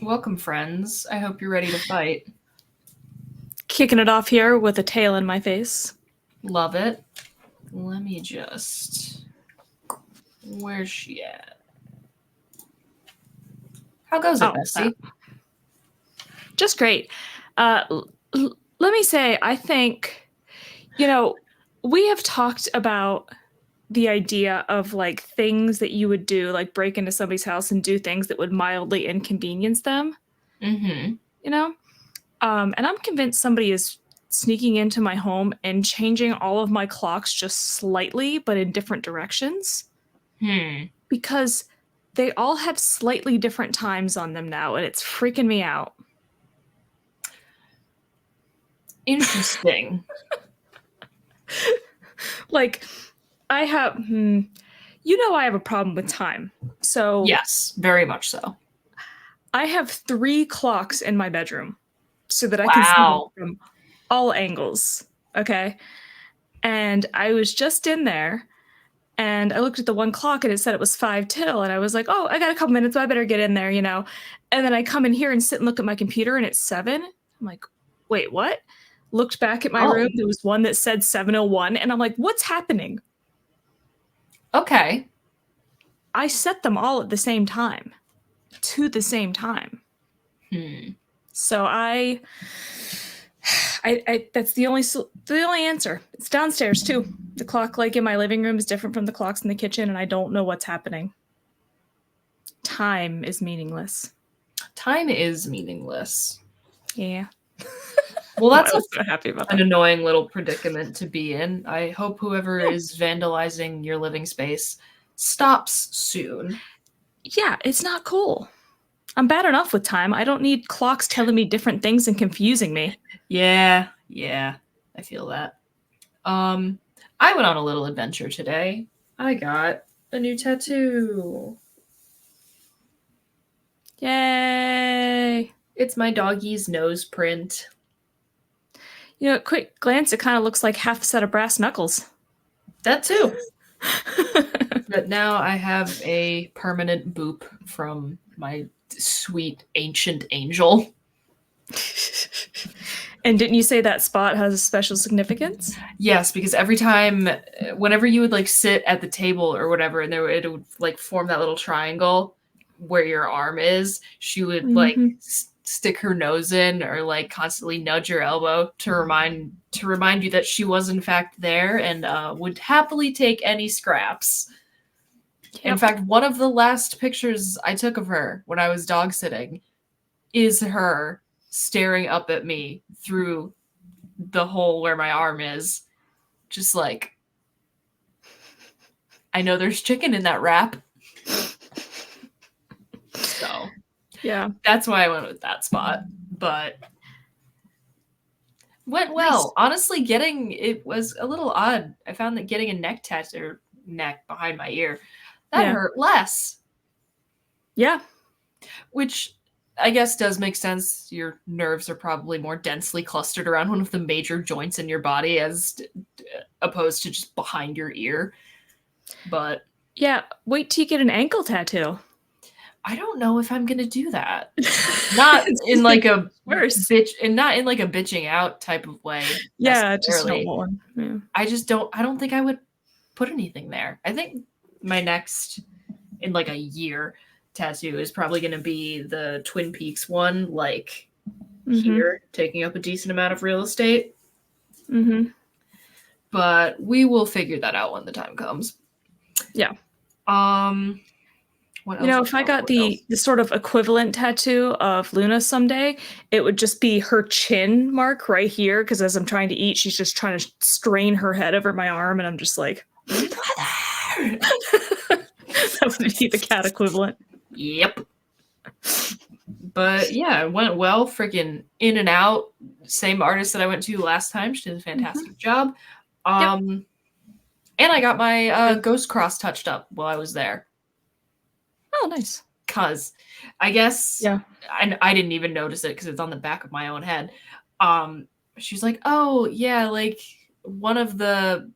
Welcome, friends. I hope you're ready to fight. Kicking it off here with a tail in my face. Love it. Let me just. Where's she at? How goes it, Bestie? Just great. Let me say, I think, we have talked about the idea of like things that you would do, like break into somebody's house and do things that would mildly inconvenience them, Mm-hmm. you know? And I'm convinced somebody is sneaking into my home and changing all of my clocks just slightly, but in different directions. Because they all have slightly different times on them now, and it's freaking me out. Interesting. Like, I have, I have a problem with time. So, Yes, very much so. I have 3 clocks in my bedroom so that I can see them Wow. from all angles. Okay. And I was just in there and I looked at the one clock and it said it was 5 till. And I was like, oh, I got a couple minutes. I better get in there, And then I come in here and sit and look at my computer and it's 7. I'm like, wait, what? Looked back at my room. There was one that said 7:01. And I'm like, what's happening? Okay. I set them all at the same time, to the same time. So I that's the only answer. It's downstairs too. The clock like in my living room is different from the clocks in the kitchen, and I don't know what's happening. Time is meaningless. Time is meaningless. Yeah. Well, that's so happy about an annoying little predicament to be in. I hope whoever is vandalizing your living space stops soon. Yeah, it's not cool. I'm bad enough with time. I don't need clocks telling me different things and confusing me. Yeah, I feel that. I went on a little adventure today. I got a new tattoo. Yay! It's my doggy's nose print. At quick glance, it kind of looks like half a set of brass knuckles. That too. But now I have a permanent boop from my sweet ancient angel. And didn't you say that spot has a special significance? Yes, because every time, whenever you would like sit at the table or whatever, and it would like form that little triangle where your arm is, she would like stick her nose in or like constantly nudge your elbow to remind you that she was in fact there and would happily take any scraps. Yep. In fact, one of the last pictures I took of her when I was dog sitting is her staring up at me through the hole where my arm is. Just like, I know there's chicken in that wrap. So, yeah. That's why I went with that spot. But went well. Nice. Honestly, it was a little odd. I found that getting a neck tattoo behind my ear, that hurt less. Yeah. Which I guess does make sense. Your nerves are probably more densely clustered around one of the major joints in your body as opposed to just behind your ear. But yeah, wait till you get an ankle tattoo. I don't know if I'm gonna do that. Not in like a bitch, and not in like a bitching out type of way. Yeah, just don't want one. Yeah. I don't think I would put anything there. I think my next, in like a year, tattoo is probably going to be the Twin Peaks one, like here, taking up a decent amount of real estate. But we will figure that out when the time comes. Yeah. What else? If I got the sort of equivalent tattoo of Luna someday, it would just be her chin mark right here, because as I'm trying to eat, she's just trying to strain her head over my arm, and I'm just like, brother! That would be the cat equivalent. Yep. But yeah, it went well. Freaking in and out. Same artist that I went to last time. She did a fantastic job. And I got my ghost cross touched up while I was there. Oh, nice. Because I guess I didn't even notice it because it's on the back of my own head. She's like, oh yeah, like one of the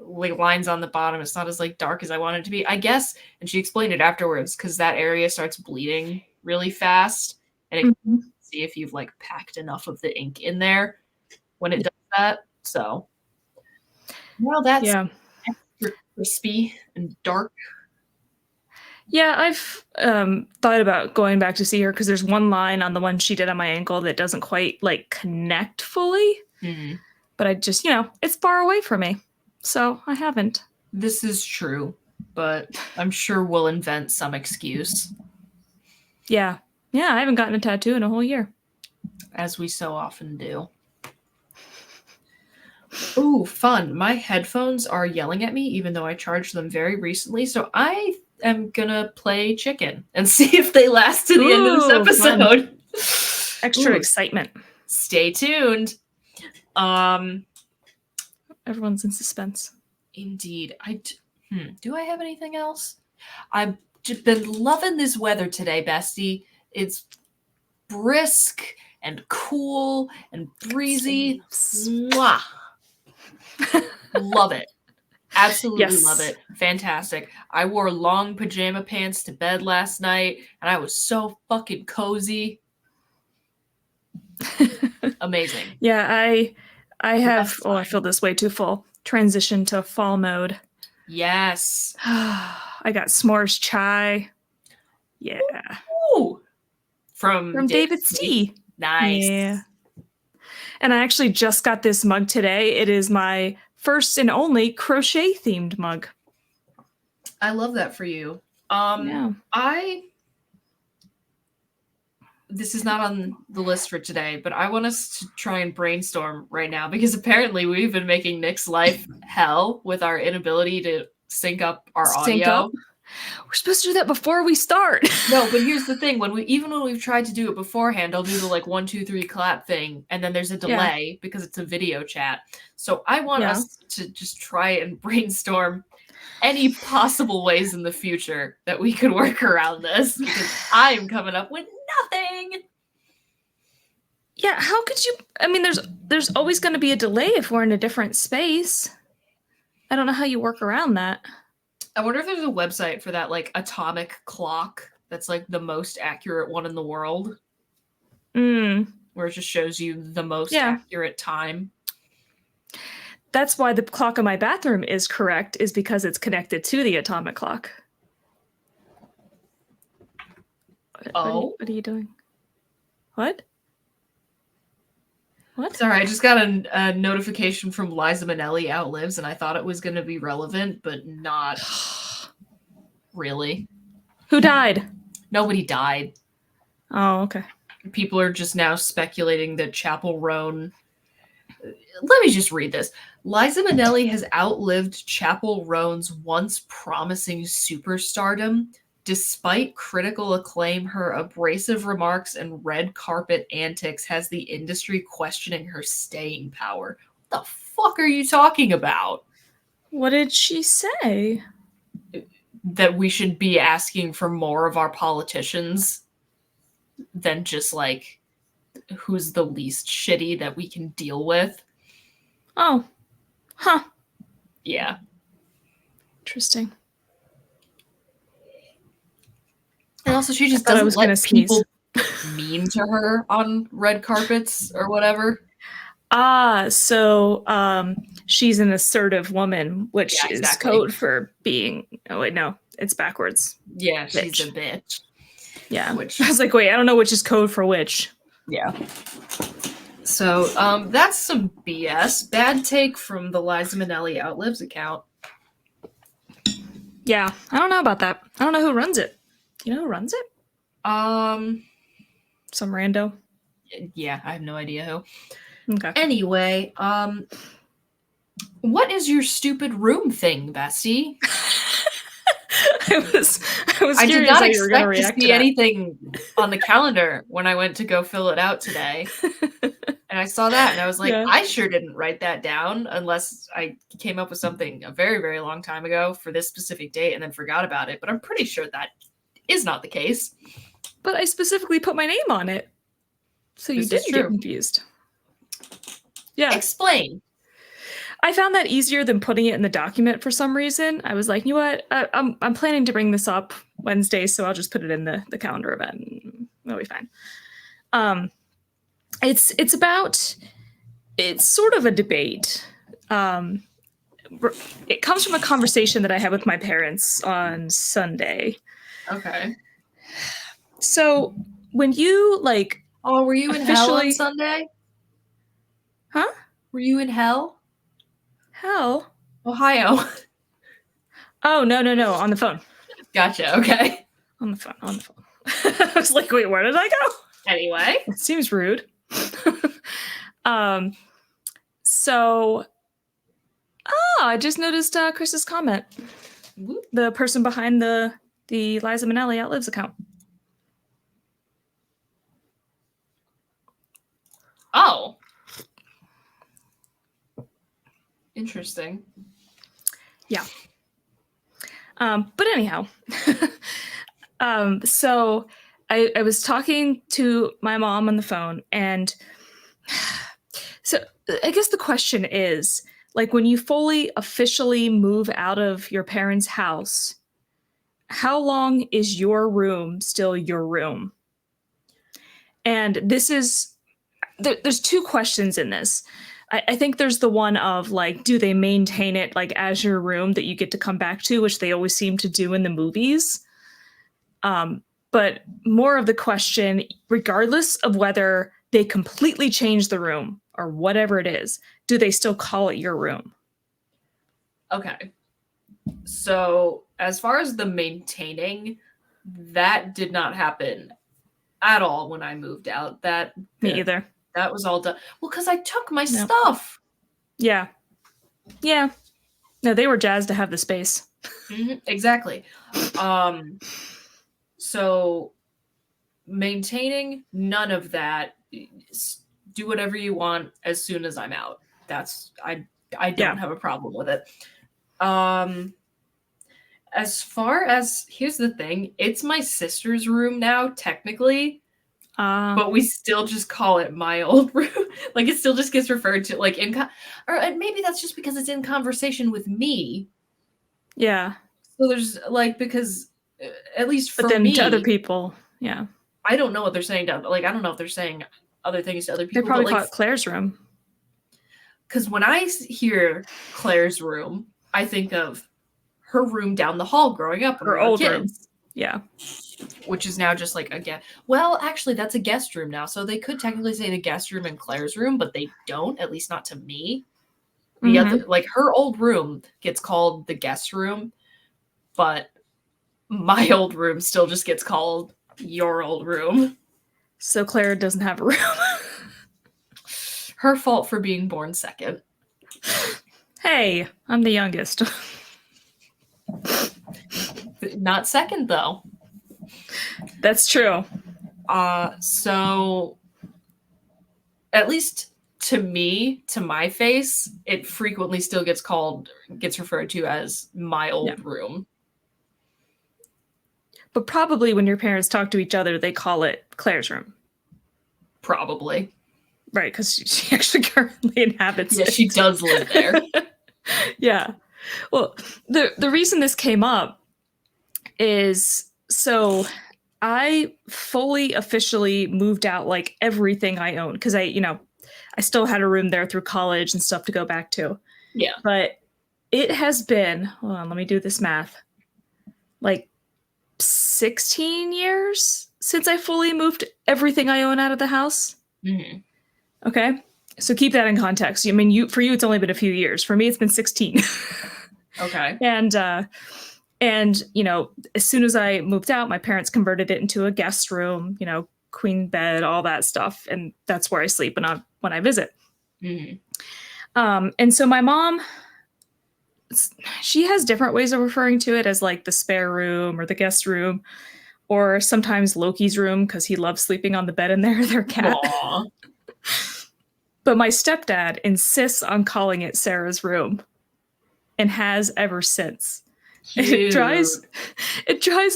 like lines on the bottom, it's not as like dark as I want it to be, I guess. And she explained it afterwards because that area starts bleeding really fast, and it can Mhm. see if you've like packed enough of the ink in there when it does that. So, well, that's Yeah. extra crispy and dark. Yeah, I've thought about going back to see her because there's one line on the one she did on my ankle that doesn't quite like connect fully, Mhm. but I just, it's far away from me. So I haven't. This is true, but I'm sure we'll invent some excuse, Yeah. Yeah, I haven't gotten a tattoo in a whole year. as we so often do. Ooh, fun. My headphones are yelling at me, even though I charged them very recently. So I am gonna play chicken and see if they last to the end of Ooh, this fun. episode. Extra Ooh, excitement. stay tuned. Everyone's in suspense. Indeed. Do I have anything else? I've just been loving this weather today, bestie. It's brisk and cool and breezy. Sleeves. Mwah. Love it. Absolutely Yes. love it. Fantastic. I wore long pajama pants to bed last night and I was so fucking cozy. Amazing. Yeah, I have best I time. feel this way too full. Transition to fall mode. Yes. I got s'mores chai. Yeah. Ooh. From David's Tea. Nice. Yeah. And I actually just got this mug today. It is my first and only crochet themed mug. I love that for you. Yeah. This is not on the list for today, but I want us to try and brainstorm right now because apparently we've been making Nick's life hell with our inability to sync up our audio. We're supposed to do that before we start. No, but here's the thing: when we've tried to do it beforehand, I'll do the like 1, 2, 3 clap thing, and then there's a delay because it's a video chat. So I want us to just try and brainstorm any possible ways in the future that we could work around this because I am coming up with nothing. Yeah, how could you? I mean, there's always going to be a delay if we're in a different space. I don't know how you work around that. I wonder if there's a website for that like atomic clock that's like the most accurate one in the world. Where it just shows you the most accurate time. That's why the clock in my bathroom is correct, is because it's connected to the atomic clock. Oh? What are you doing? What? What? Sorry, I just got a notification from Liza Minnelli outlives, and I thought it was going to be relevant, but not really. Who died? Nobody died. Oh, okay. People are just now speculating that Chappell Roan... Let me just read this. Liza Minnelli has outlived Chappell Roan's once promising superstardom. Despite critical acclaim, her abrasive remarks and red carpet antics has the industry questioning her staying power. What the fuck are you talking about? What did she say? That we should be asking for more of our politicians than just like who's the least shitty that we can deal with. Oh. Huh. Yeah. Interesting. And also she just doesn't let people mean to her on red carpets or whatever. So she's an assertive woman, which is code for being... Oh, wait, no. It's backwards. Yeah, she's a bitch. Yeah. Which I was like, wait, I don't know which is code for which. Yeah. So that's some BS. Bad take from the Liza Minnelli Outlives account. Yeah, I don't know about that. I don't know who runs it. Do you know who runs it? Some rando. Yeah, I have no idea who. Okay. Anyway, what is your stupid room thing, Bestie? I was curious did not how you were going to react to see anything on the calendar when I went to go fill it out today. And I saw that and I was like, I sure didn't write that down unless I came up with something a very, very long time ago for this specific date and then forgot about it. But I'm pretty sure that is not the case. But I specifically put my name on it. So you didn't get confused. Yeah. Explain. I found that easier than putting it in the document for some reason. I was like, you know what? I'm planning to bring this up Wednesday, so I'll just put it in the calendar event. it'll be fine. It's sort of a debate. It comes from a conversation that I had with my parents on Sunday. Okay. So when you like, oh, were you in hell on Sunday? Huh? Were you in hell? Hell? Ohio. Oh, no. On the phone. Gotcha. Okay. On the phone. I was like, wait, where did I go? Anyway. It seems rude. So, I just noticed Chris's comment. The person behind the Liza Minnelli Outlives account. Oh. Interesting. Yeah. But anyhow, so I was talking to my mom on the phone, and so I guess the question is, like, when you fully officially move out of your parents' house, how long is your room still your room? And this is, there's two questions in this. I think there's the one of, like, do they maintain it, like, as your room that you get to come back to, which they always seem to do in the movies. But more of the question, regardless of whether they completely change the room or whatever it is, do they still call it your room? Okay. So as far as the maintaining, that did not happen at all when I moved out. Me either. That was all done. Well, because I took my stuff. Yeah. Yeah. No, they were jazzed to have the space. Mm-hmm, exactly. So maintaining, none of that. Do whatever you want as soon as I'm out. I don't have a problem with it. As far as, here's the thing, it's my sister's room now, technically. But we still just call it my old room. Like, it still just gets referred to, like, or maybe that's just because it's in conversation with me. Yeah. So there's, like, because at least for me. But then to other people, yeah. I don't know what they're saying I don't know if they're saying other things to other people. They probably call it Claire's room. Because when I hear Claire's room, I think of her room down the hall growing up. Her old room. Yeah. Which is now just like a guest. Well, actually, that's a guest room now. So they could technically say the guest room and Claire's room, but they don't, at least not to me. The other, like, her old room gets called the guest room, but my old room still just gets called your old room. So Claire doesn't have a room. Her fault for being born second. Hey, I'm the youngest. Not second, though. That's true. So at least to me, to my face, it frequently still gets referred to as my old room. But probably when your parents talk to each other, they call it Claire's room. Probably. Right, because she actually currently inhabits it. Yeah, she does live there. Yeah. Well, the reason this came up is, so I fully officially moved out, like, everything I own, because I still had a room there through college and stuff to go back to. Yeah. But it has been, hold on, let me do this math, like 16 years since I fully moved everything I own out of the house. Mm-hmm. Okay. So keep that in context. I mean, for you, it's only been a few years. For me, it's been 16. Okay. And as soon as I moved out, my parents converted it into a guest room, queen bed, all that stuff. And that's where I sleep when I visit. Mm-hmm. And so my mom, she has different ways of referring to it, as like the spare room or the guest room, or sometimes Loki's room, because he loves sleeping on the bed in there, their cat. But my stepdad insists on calling it Sarah's room, and has ever since. It drives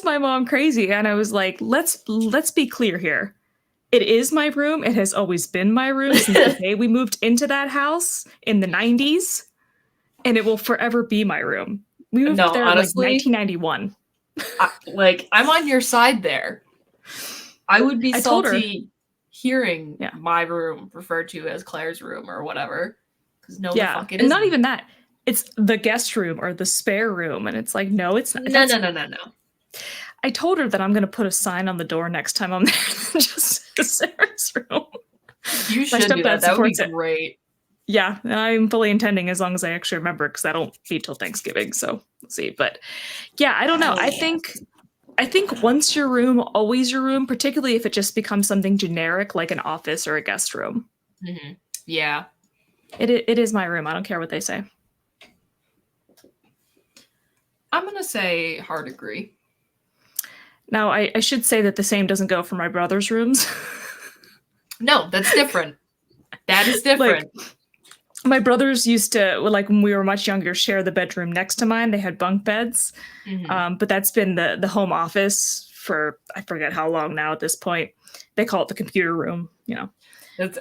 my mom crazy. And I was like, let's be clear here. It is my room. It has always been my room since the day we moved into that house in the 90s. And it will forever be my room. We moved there honestly, in like 1991. I'm on your side there. I would be I told her, salty hearing yeah, my room referred to as Claire's room or whatever. Because no, the yeah, fuck it and not isn't. even that. It's the guest room or the spare room, and it's like, no, it's not. No, no, no, no, no. I told her that I'm gonna put a sign on the door next time I'm there, just Sarah's room. You My should do that. stepdad That would be supports it. great. Yeah, I'm fully intending as long as I actually remember because I don't feed till Thanksgiving, so we'll see. But yeah, I don't know. Hell yeah. I think once your room, always your room, particularly if it just becomes something generic like an office or a guest room. Yeah. It is my room. I don't care what they say. I'm going to say hard agree. Now, I should say that the same doesn't go for my brother's rooms. No, that's different. That is different. Like, my brothers used to, like when we were much younger, share the bedroom next to mine. They had bunk beds, but that's been the home office for I forget how long now. At this point, they call it the computer room. You know, That's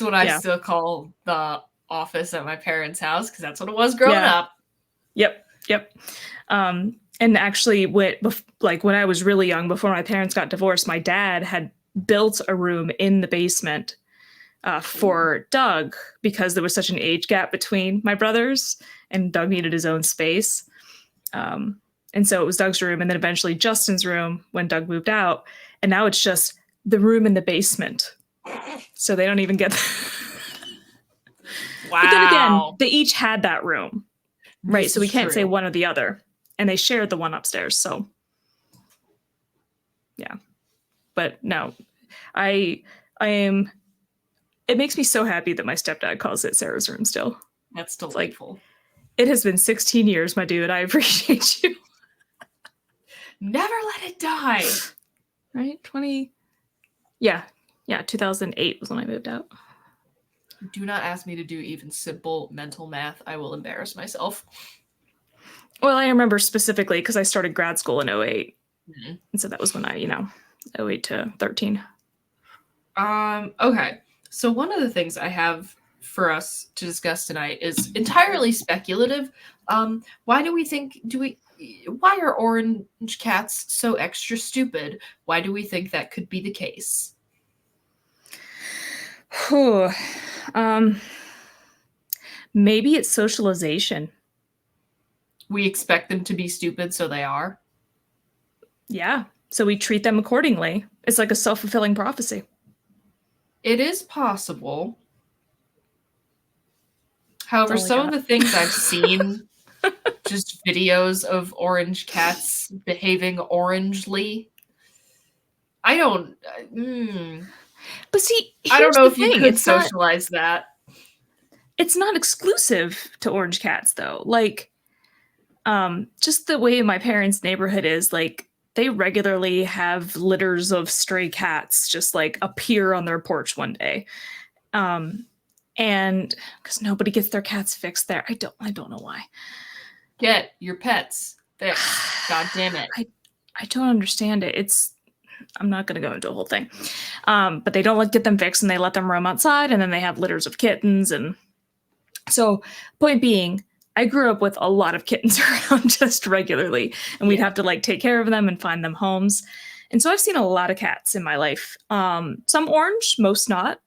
what I yeah. still call the office at my parents' house because that's what it was growing up. Yep. And actually, when I was really young, before my parents got divorced, my dad had built a room in the basement for Doug because there was such an age gap between my brothers, and Doug needed his own space. And so it was Doug's room, and then eventually Justin's room when Doug moved out. And now it's just the room in the basement. So they don't even get. Wow. But then again, they each had that room, right? This So we is can't true. say one or the other, and they shared the one upstairs. So yeah, but no, I am. It makes me so happy that my stepdad calls it Sarah's room still. That's It's like, delightful. it has been 16 years, my dude. I appreciate you. Never let it die. Right? 20. Yeah. 2008 was when I moved out. Do not ask me to do even simple mental math. I will embarrass myself. Well, I remember specifically because I started grad school in 08. Mhm. And so that was when I, 08 to 13. Okay. So one of the things I have for us to discuss tonight is entirely speculative. Why are orange cats so extra stupid? Why do we think that could be the case? Whew. Maybe it's socialization. We expect them to be stupid, so they are. Yeah. So we treat them accordingly. It's like a self-fulfilling prophecy. It is possible. However, That's all I some of got. the things I've seen, just videos of orange cats behaving orangely, I don't. But see, I don't here's know the if you thing. could socialize that. It's not exclusive to orange cats though. Like, just the way my parents' neighborhood is, like, they regularly have litters of stray cats just like appear on their porch one day. And because nobody gets their cats fixed there. I don't know why. Get your pets fixed. God damn it. I don't understand it. I'm not going to go into a whole thing. But they don't get them fixed and they let them roam outside, and then they have litters of kittens. And so, point being, I grew up with a lot of kittens around just regularly, and we'd have to like take care of them and find them homes. And so I've seen a lot of cats in my life. Some orange, most not.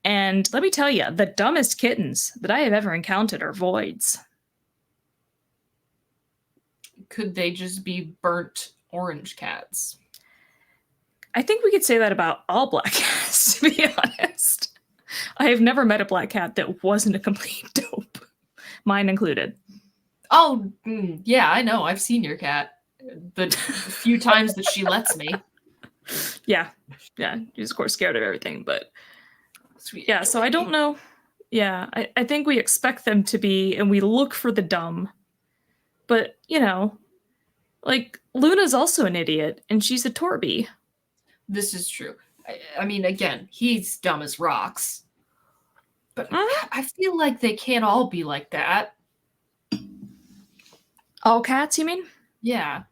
And let me tell you, the dumbest kittens that I have ever encountered are voids. Could they just be burnt orange cats? I think we could say that about all black cats, to be honest. I have never met a black cat that wasn't a complete dope, mine included. Oh, yeah, I know. I've seen your cat the few times that she lets me. Yeah, she's of course scared of everything, but Sweet. yeah, so I don't know. Yeah, I think we expect them to be, and we look for the dumb. But, like, Luna's also an idiot, and she's a Torby. This is true. I mean, again, he's dumb as rocks. But I feel like they can't all be like that. All cats, you mean? Yeah.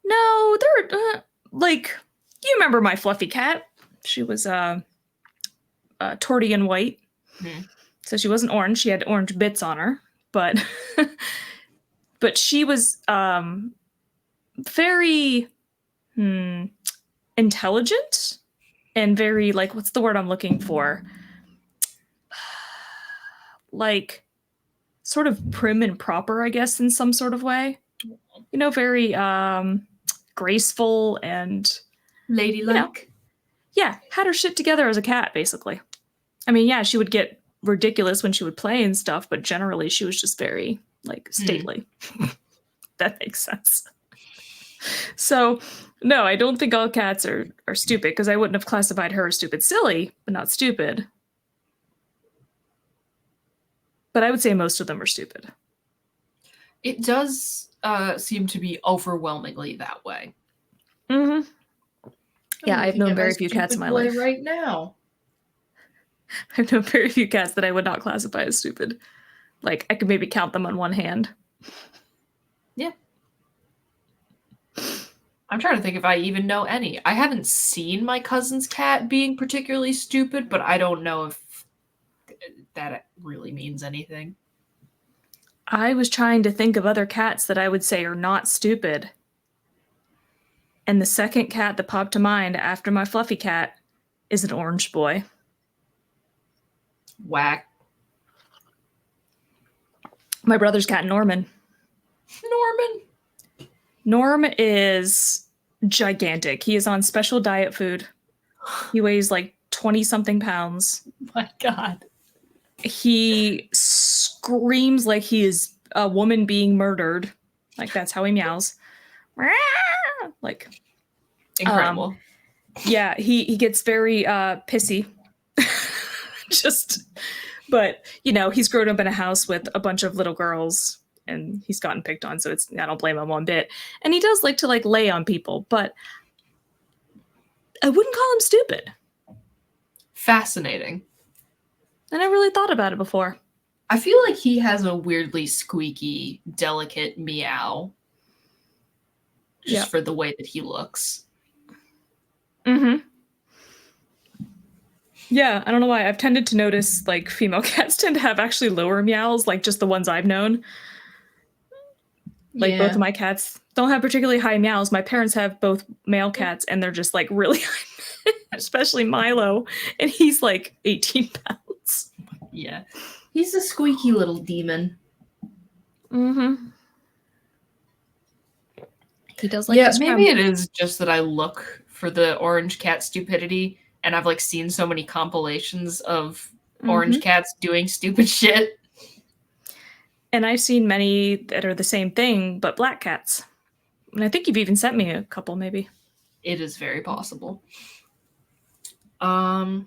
No, they're, like, you remember my fluffy cat. She was, torty and white. So she wasn't orange. She had orange bits on her. But, but she was, very Hmm. Intelligent and very, like, what's the word I'm looking for? Like, sort of prim and proper, I guess, in some sort of way. Very graceful and, you know, Ladylike. yeah, had her shit together as a cat, basically. I mean, yeah, she would get ridiculous when she would play and stuff, but generally she was just very, like, stately. That makes sense. So, no, I don't think all cats are stupid, because I wouldn't have classified her as stupid. Silly, but not stupid. But I would say most of them are stupid. It does seem to be overwhelmingly that way. Mm-hmm. Yeah, I'm I've looking known at very few cats in stupid my boy life. right now. I've known very few cats that I would not classify as stupid. Like, I could maybe count them on one hand. Yeah. I'm trying to think if I even know any. I haven't seen my cousin's cat being particularly stupid, but I don't know if that really means anything. I was trying to think of other cats that I would say are not stupid. And the second cat that popped to mind after my fluffy cat is an orange boy. Whack. My brother's cat, Norman. Norman. Norm is gigantic. He is on special diet food. He weighs like 20 something pounds. My God. He screams like he is a woman being murdered. Like, that's how he meows. Like, incredible. Yeah, he gets very pissy. But he's grown up in a house with a bunch of little girls, and he's gotten picked on, so I don't blame him one bit. And he does like to lay on people, but I wouldn't call him stupid. Fascinating. I never really thought about it before. I feel like he has a weirdly squeaky, delicate meow. Just for the way that he looks. Mm-hmm. Yeah, I don't know why. I've tended to notice, like, female cats tend to have actually lower meows, like just the ones I've known. Like, both of my cats don't have particularly high meows. My parents have both male cats, and they're just, like, really high, especially Milo, and he's, like, 18 pounds. Yeah. He's a squeaky little demon. Mm-hmm. He does like to maybe it is just that I look for the orange cat stupidity, and I've, like, seen so many compilations of orange cats doing stupid shit. And I've seen many that are the same thing, but black cats. And I think you've even sent me a couple, maybe. It is very possible. All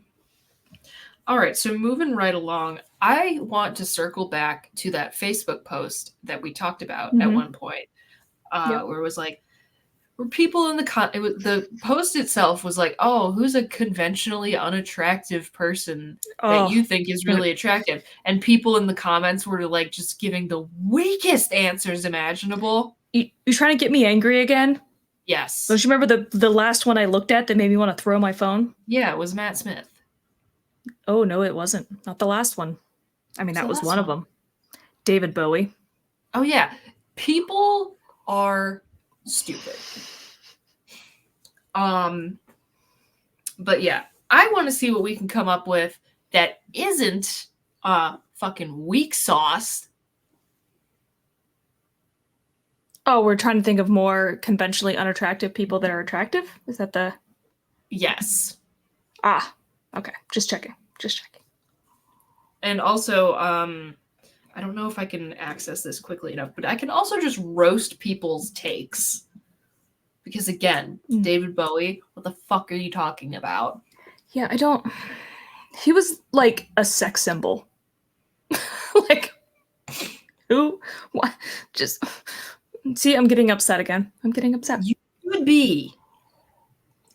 right, so moving right along, I want to circle back to that Facebook post that we talked about at one point, where it was like, where people in the post itself was like, oh, who's a conventionally unattractive person that you think is really attractive? And people in the comments were like just giving the weakest answers imaginable. You trying to get me angry again? Yes. Don't you remember the last one I looked at that made me want to throw my phone? Yeah, it was Matt Smith. Oh, no, it wasn't. Not the last one. I mean, that was one of them. David Bowie. Oh, yeah. People are stupid. But yeah, I want to see what we can come up with that isn't fucking weak sauce. Oh, we're trying to think of more conventionally unattractive people that are attractive? Is that the... Yes. Okay. Just checking. And also, I don't know if I can access this quickly enough, but I can also just roast people's takes. Because again, David Bowie, what the fuck are you talking about? Yeah, I don't... He was like a sex symbol. Like, who? What? Just... See, I'm getting upset again. You would be.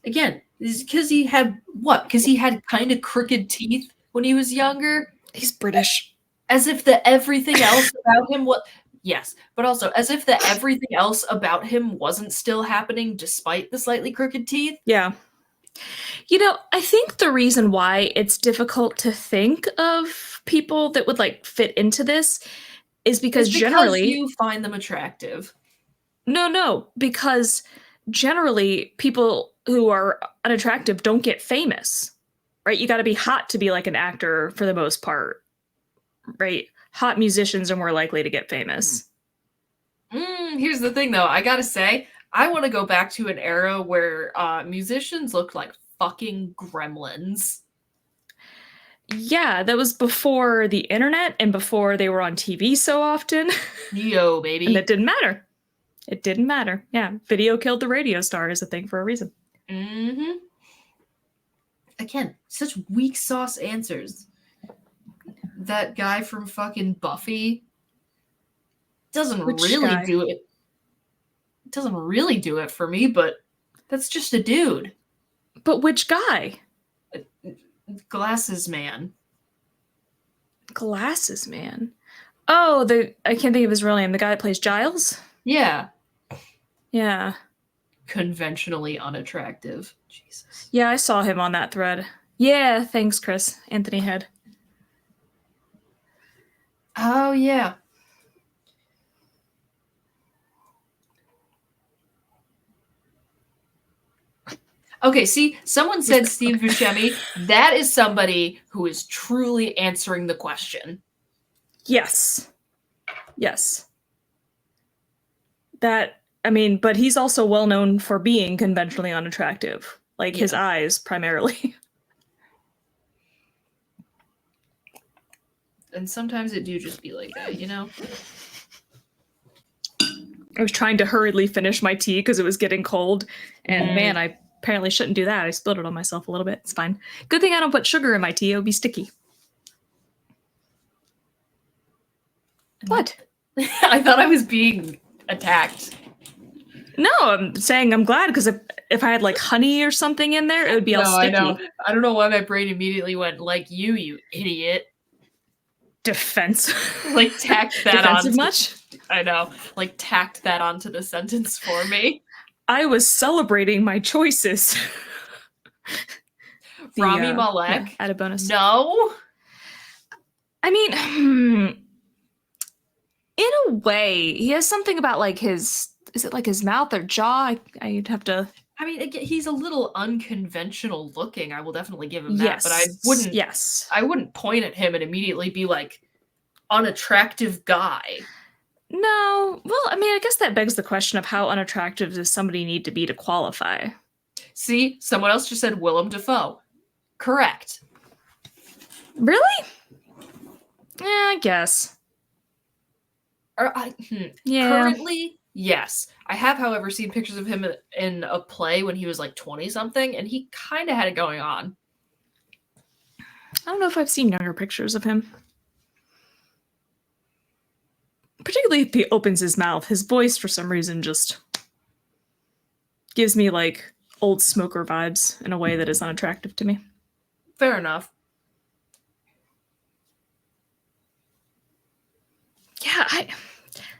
Again, is because he had what? Because he had kind of crooked teeth when he was younger? He's British. As if the everything else about him was... Yes, but also as if the everything else about him wasn't still happening despite the slightly crooked teeth. Yeah. I think the reason why it's difficult to think of people that would like fit into this is because generally you find them attractive. No, because generally people who are unattractive don't get famous, right? You got to be hot to be like an actor for the most part, right? Hot musicians are more likely to get famous. Here's the thing, though. I gotta say, I want to go back to an era where musicians looked like fucking gremlins. Yeah, that was before the internet and before they were on TV so often. Yo, baby. And that didn't matter. It didn't matter. Yeah, video killed the radio star is a thing for a reason. Mm-hmm. Again, such weak sauce answers. That guy from fucking Buffy doesn't really do it. Doesn't really do it for me, but that's just a dude. But which guy? Glasses man. Glasses man. Oh, I can't think of his real name. The guy that plays Giles? Yeah. Yeah. Conventionally unattractive. Jesus. Yeah, I saw him on that thread. Yeah, thanks, Chris. Anthony Head. Oh, yeah. Okay, see, someone said Steve Buscemi. That is somebody who is truly answering the question. Yes. Yes. But he's also well known for being conventionally unattractive. Like his eyes, primarily. And sometimes it do just be like that, you know? I was trying to hurriedly finish my tea because it was getting cold. And man, I apparently shouldn't do that. I spilled it on myself a little bit. It's fine. Good thing I don't put sugar in my tea. It would be sticky. What? I thought I was being attacked. No, I'm saying I'm glad because if I had like honey or something in there, it would be all sticky. I know. I don't know why my brain immediately went like you idiot. Defense. Like tacked that Defensive much? I know. Like tacked that onto the sentence for me. I was celebrating my choices. Rami Malek? Yeah, add a bonus. No. I mean, in a way, he has something about like is it like his mouth or jaw? I'd have to. I mean, he's a little unconventional looking. I will definitely give him that, but I wouldn't. Yes. I wouldn't point at him and immediately be like, unattractive guy. No. Well, I mean, I guess that begs the question of how unattractive does somebody need to be to qualify? See, someone else just said Willem Dafoe. Correct. Really? Yeah, I guess. Yeah. Currently, yes. I have, however, seen pictures of him in a play when he was like 20-something, and he kind of had it going on. I don't know if I've seen younger pictures of him. Particularly if he opens his mouth. His voice, for some reason, just gives me, like, old smoker vibes in a way that is unattractive to me. Fair enough. Yeah,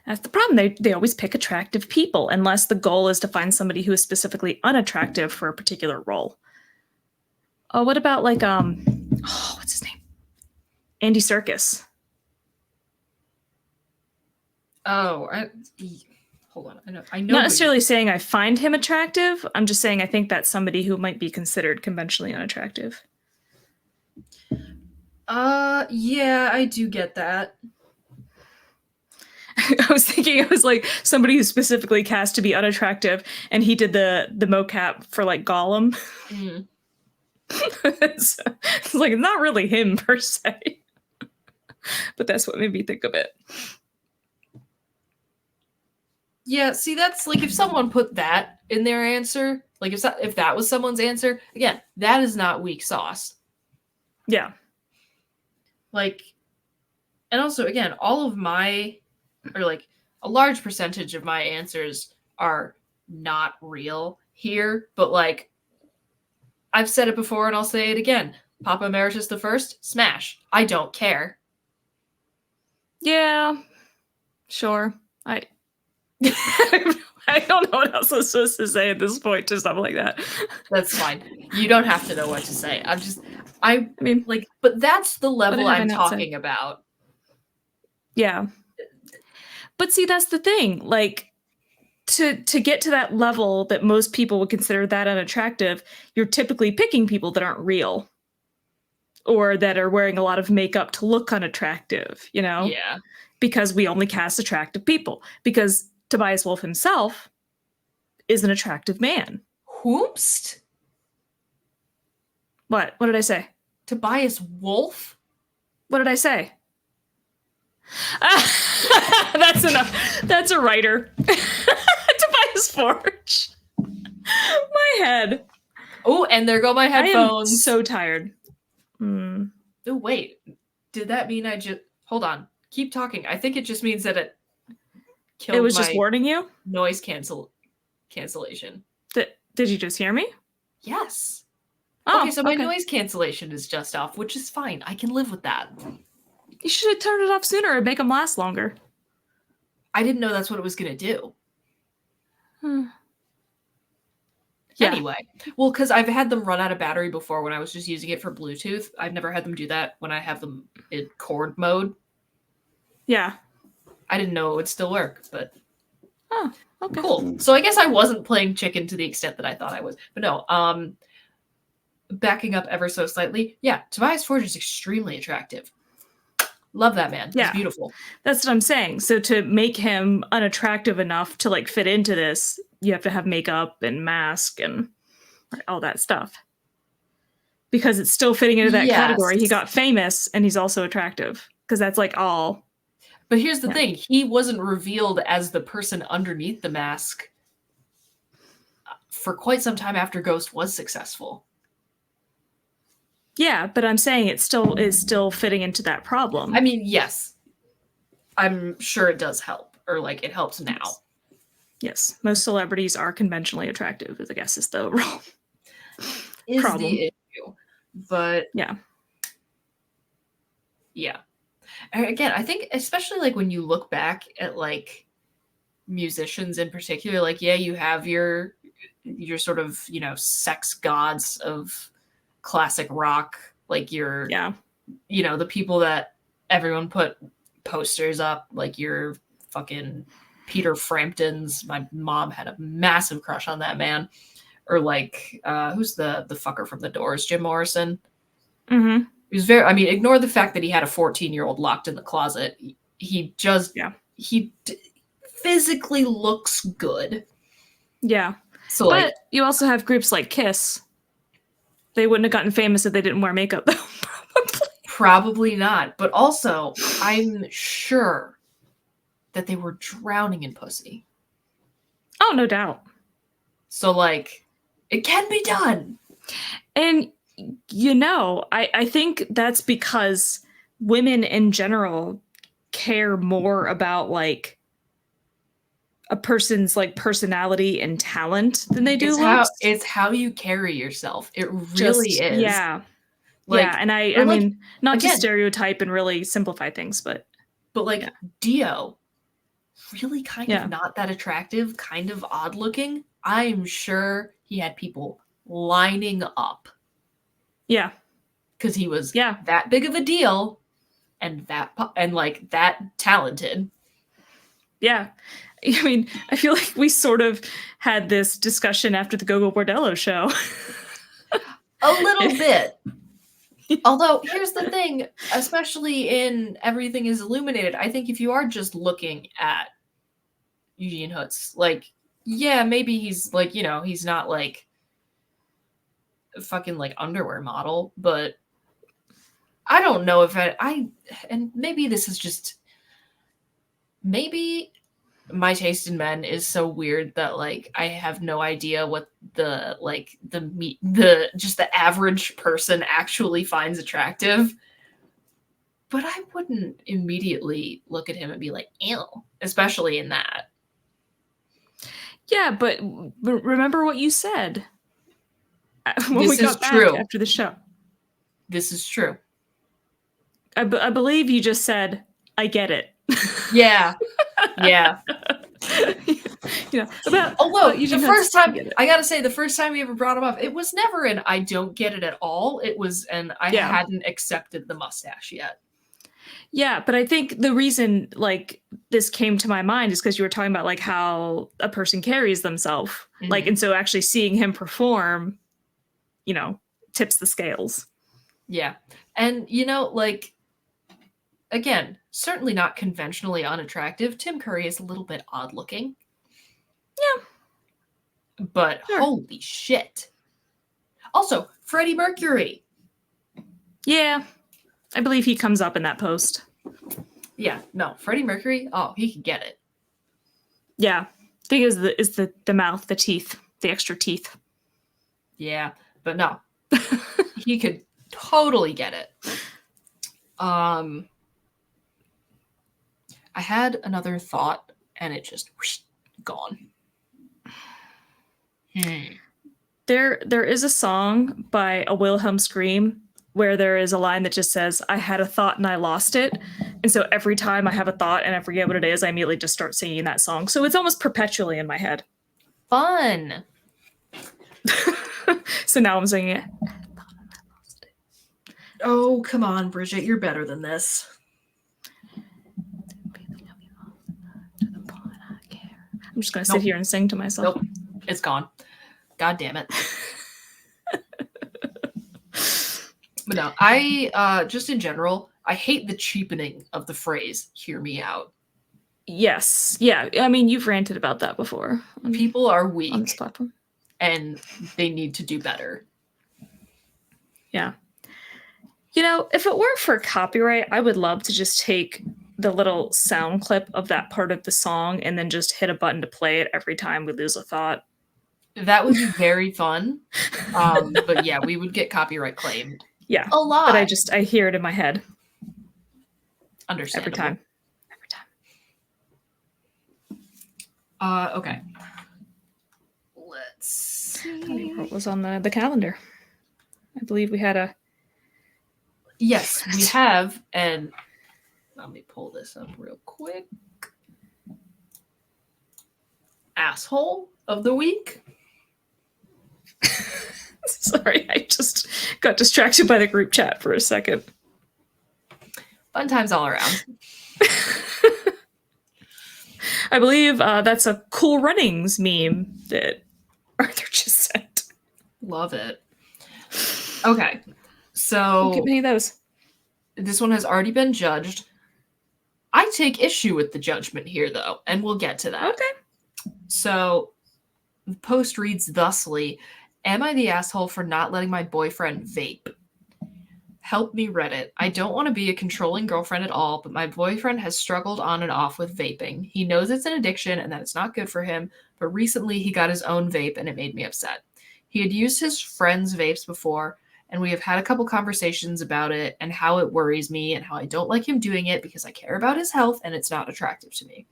that's the problem. They always pick attractive people, unless the goal is to find somebody who is specifically unattractive for a particular role. Oh, what about, like, what's his name? Andy Serkis. Oh, hold on. I know. Not necessarily saying I find him attractive. I'm just saying I think that's somebody who might be considered conventionally unattractive. Yeah, I do get that. I was thinking it was like somebody who's specifically cast to be unattractive, and he did the mocap for like Gollum. It's like not really him per se, but that's what made me think of it. Yeah, see, that's like if someone put that in their answer, like if that was someone's answer, again, that is not weak sauce. Yeah. Like, and also, again, all of my, or like a large percentage of my answers are not real here, but like, I've said it before and I'll say it again. Papa Emeritus the First, smash. I don't care. Yeah, sure. I don't know what else I'm supposed to say at this point to something like that. That's fine. You don't have to know what to say. I mean, like, but that's the level I'm talking about. Yeah. But see, that's the thing. Like, to get to that level that most people would consider that unattractive, you're typically picking people that aren't real or that are wearing a lot of makeup to look unattractive, you know? Yeah. Because we only cast attractive people. Because Tobias Wolff himself is an attractive man. Whoopst? What? What did I say? Tobias Wolff? What did I say? That's enough. That's a writer. Tobias Forge. My head. Oh, and there go my headphones. I am so tired. Oh, wait. Did that mean I just... Hold on. Keep talking. I think it just means that it killed It was my just warning you? noise cancellation. Did you just hear me? Yes. Oh, okay, so my noise cancellation is just off, which is fine. I can live with that. You should have turned it off sooner and make them last longer. I didn't know that's what it was going to do. Yeah. Anyway, well, because I've had them run out of battery before when I was just using it for Bluetooth. I've never had them do that when I have them in cord mode. Yeah. I didn't know it would still work, but... Oh, okay. Cool. So I guess I wasn't playing chicken to the extent that I thought I was. But no, backing up ever so slightly, yeah, Tobias Forge is extremely attractive. Love that man. Yeah. He's beautiful. That's what I'm saying. So to make him unattractive enough to like fit into this, you have to have makeup and mask and all that stuff. Because it's still fitting into that category. He got famous and he's also attractive. Because that's like all. But here's the thing. He wasn't revealed as the person underneath the mask for quite some time after Ghost was successful. Yeah, but I'm saying it still is still fitting into that problem. I mean, yes. I'm sure it does help. Or like it helps now. Yes. Most celebrities are conventionally attractive, I guess is the overall problem. The issue. But yeah. And again, I think especially like when you look back at like musicians in particular, like, yeah, you have your sort of, you know, sex gods of classic rock, like your, you know, the people that everyone put posters up, like your fucking Peter Framptons. My mom had a massive crush on that man. Or like, who's the fucker from The Doors, Jim Morrison? Mm-hmm. He was very, I mean, ignore the fact that he had a 14-year-old locked in the closet. He just, he physically looks good. Yeah. So, but like, you also have groups like Kiss. They wouldn't have gotten famous if they didn't wear makeup, though. Probably not. But also, I'm sure that they were drowning in pussy. Oh, no doubt. So, like, it can be done. And, you know, I think that's because women in general care more about, like, a person's, like, personality and talent than they do looks. It's how you carry yourself. It really is. Yeah. Like, yeah, and I mean, not again, to stereotype and really simplify things, but like Dio, really kind of not that attractive, kind of odd looking. I'm sure he had people lining up. Yeah. Because he was that big of a deal and that talented. Yeah. I mean, I feel like we sort of had this discussion after the Gogo Bordello show. A little bit. Although, here's the thing, especially in Everything is Illuminated, I think if you are just looking at Eugene Hutz, like, yeah, maybe he's, like, you know, he's not, like, a fucking, like, underwear model, but I don't know if and maybe this is just, maybe my taste in men is so weird that, like, I have no idea what the average person actually finds attractive. But I wouldn't immediately look at him and be like, ew, especially in that. Yeah, but remember what you said when this we got back after the show. This is true. I believe you just said, I get it. Yeah. Yeah. You know, although the first time, I gotta say, the first time we ever brought him up, it was never an I don't get it at all. It was an I hadn't accepted the mustache yet. Yeah, but I think the reason like this came to my mind is because you were talking about like how a person carries themselves. Like, Mhm. and so actually seeing him perform, tips the scales. Yeah. And like again, certainly not conventionally unattractive. Tim Curry is a little bit odd looking, Yeah, but sure. holy shit. Also, Freddie Mercury. Yeah. I believe he comes up in that post. Yeah, no, Freddie Mercury, oh, he could get it. Yeah. Thing is the mouth, the teeth, the extra teeth. Yeah, but no. He could totally get it. I had another thought and it just whoosh, gone. There is a song by a Wilhelm Scream where there is a line that just says, I had a thought and I lost it. And so every time I have a thought and I forget what it is, I immediately just start singing that song. So it's almost perpetually in my head. Fun. So now I'm singing it. Oh, come on, Bridget, you're better than this. I'm just going to sit here and sing to myself. Nope, it's gone. God damn it. But no, I just in general, I hate the cheapening of the phrase "hear me out." Yes. Yeah. I mean, you've ranted about that before. People are on this weak platform. and they need to do better. Yeah. If it weren't for copyright, I would love to just take the little sound clip of that part of the song and then just hit a button to play it every time we lose a thought. That would be very fun. But yeah, we would get copyright claimed. Yeah. A lot. But I hear it in my head. Understandable. Every time. Okay. Let's see. What was on the calendar? I believe we had a... Yes, we have, and let me pull this up real quick. Asshole of the week. Sorry, I just got distracted by the group chat for a second. Fun times all around. I believe that's a Cool Runnings meme that Arthur just sent. Love it. Okay, so Get many of those. This one has already been judged. I take issue with the judgment here, though, and we'll get to that. Okay. So the post reads thusly: Am I the asshole for not letting my boyfriend vape? Help me, Reddit. I don't want to be a controlling girlfriend at all, but my boyfriend has struggled on and off with vaping. He knows it's an addiction and that it's not good for him, but recently he got his own vape and it made me upset. He had used his friends' vapes before, and we have had a couple conversations about it and how it worries me and how I don't like him doing it because I care about his health and it's not attractive to me.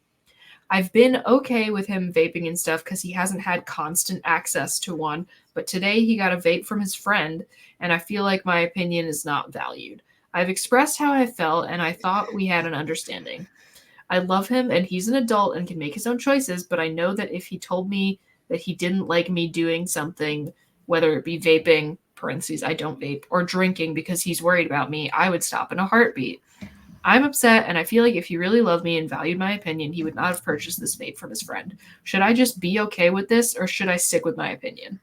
I've been okay with him vaping and stuff because he hasn't had constant access to one, but today he got a vape from his friend, and I feel like my opinion is not valued. I've expressed how I felt, and I thought we had an understanding. I love him, and he's an adult and can make his own choices, but I know that if he told me that he didn't like me doing something, whether it be vaping, parentheses, I don't vape, or drinking because he's worried about me, I would stop in a heartbeat. I'm upset, and I feel like if he really loved me and valued my opinion, he would not have purchased this vape from his friend. Should I just be okay with this, or should I stick with my opinion?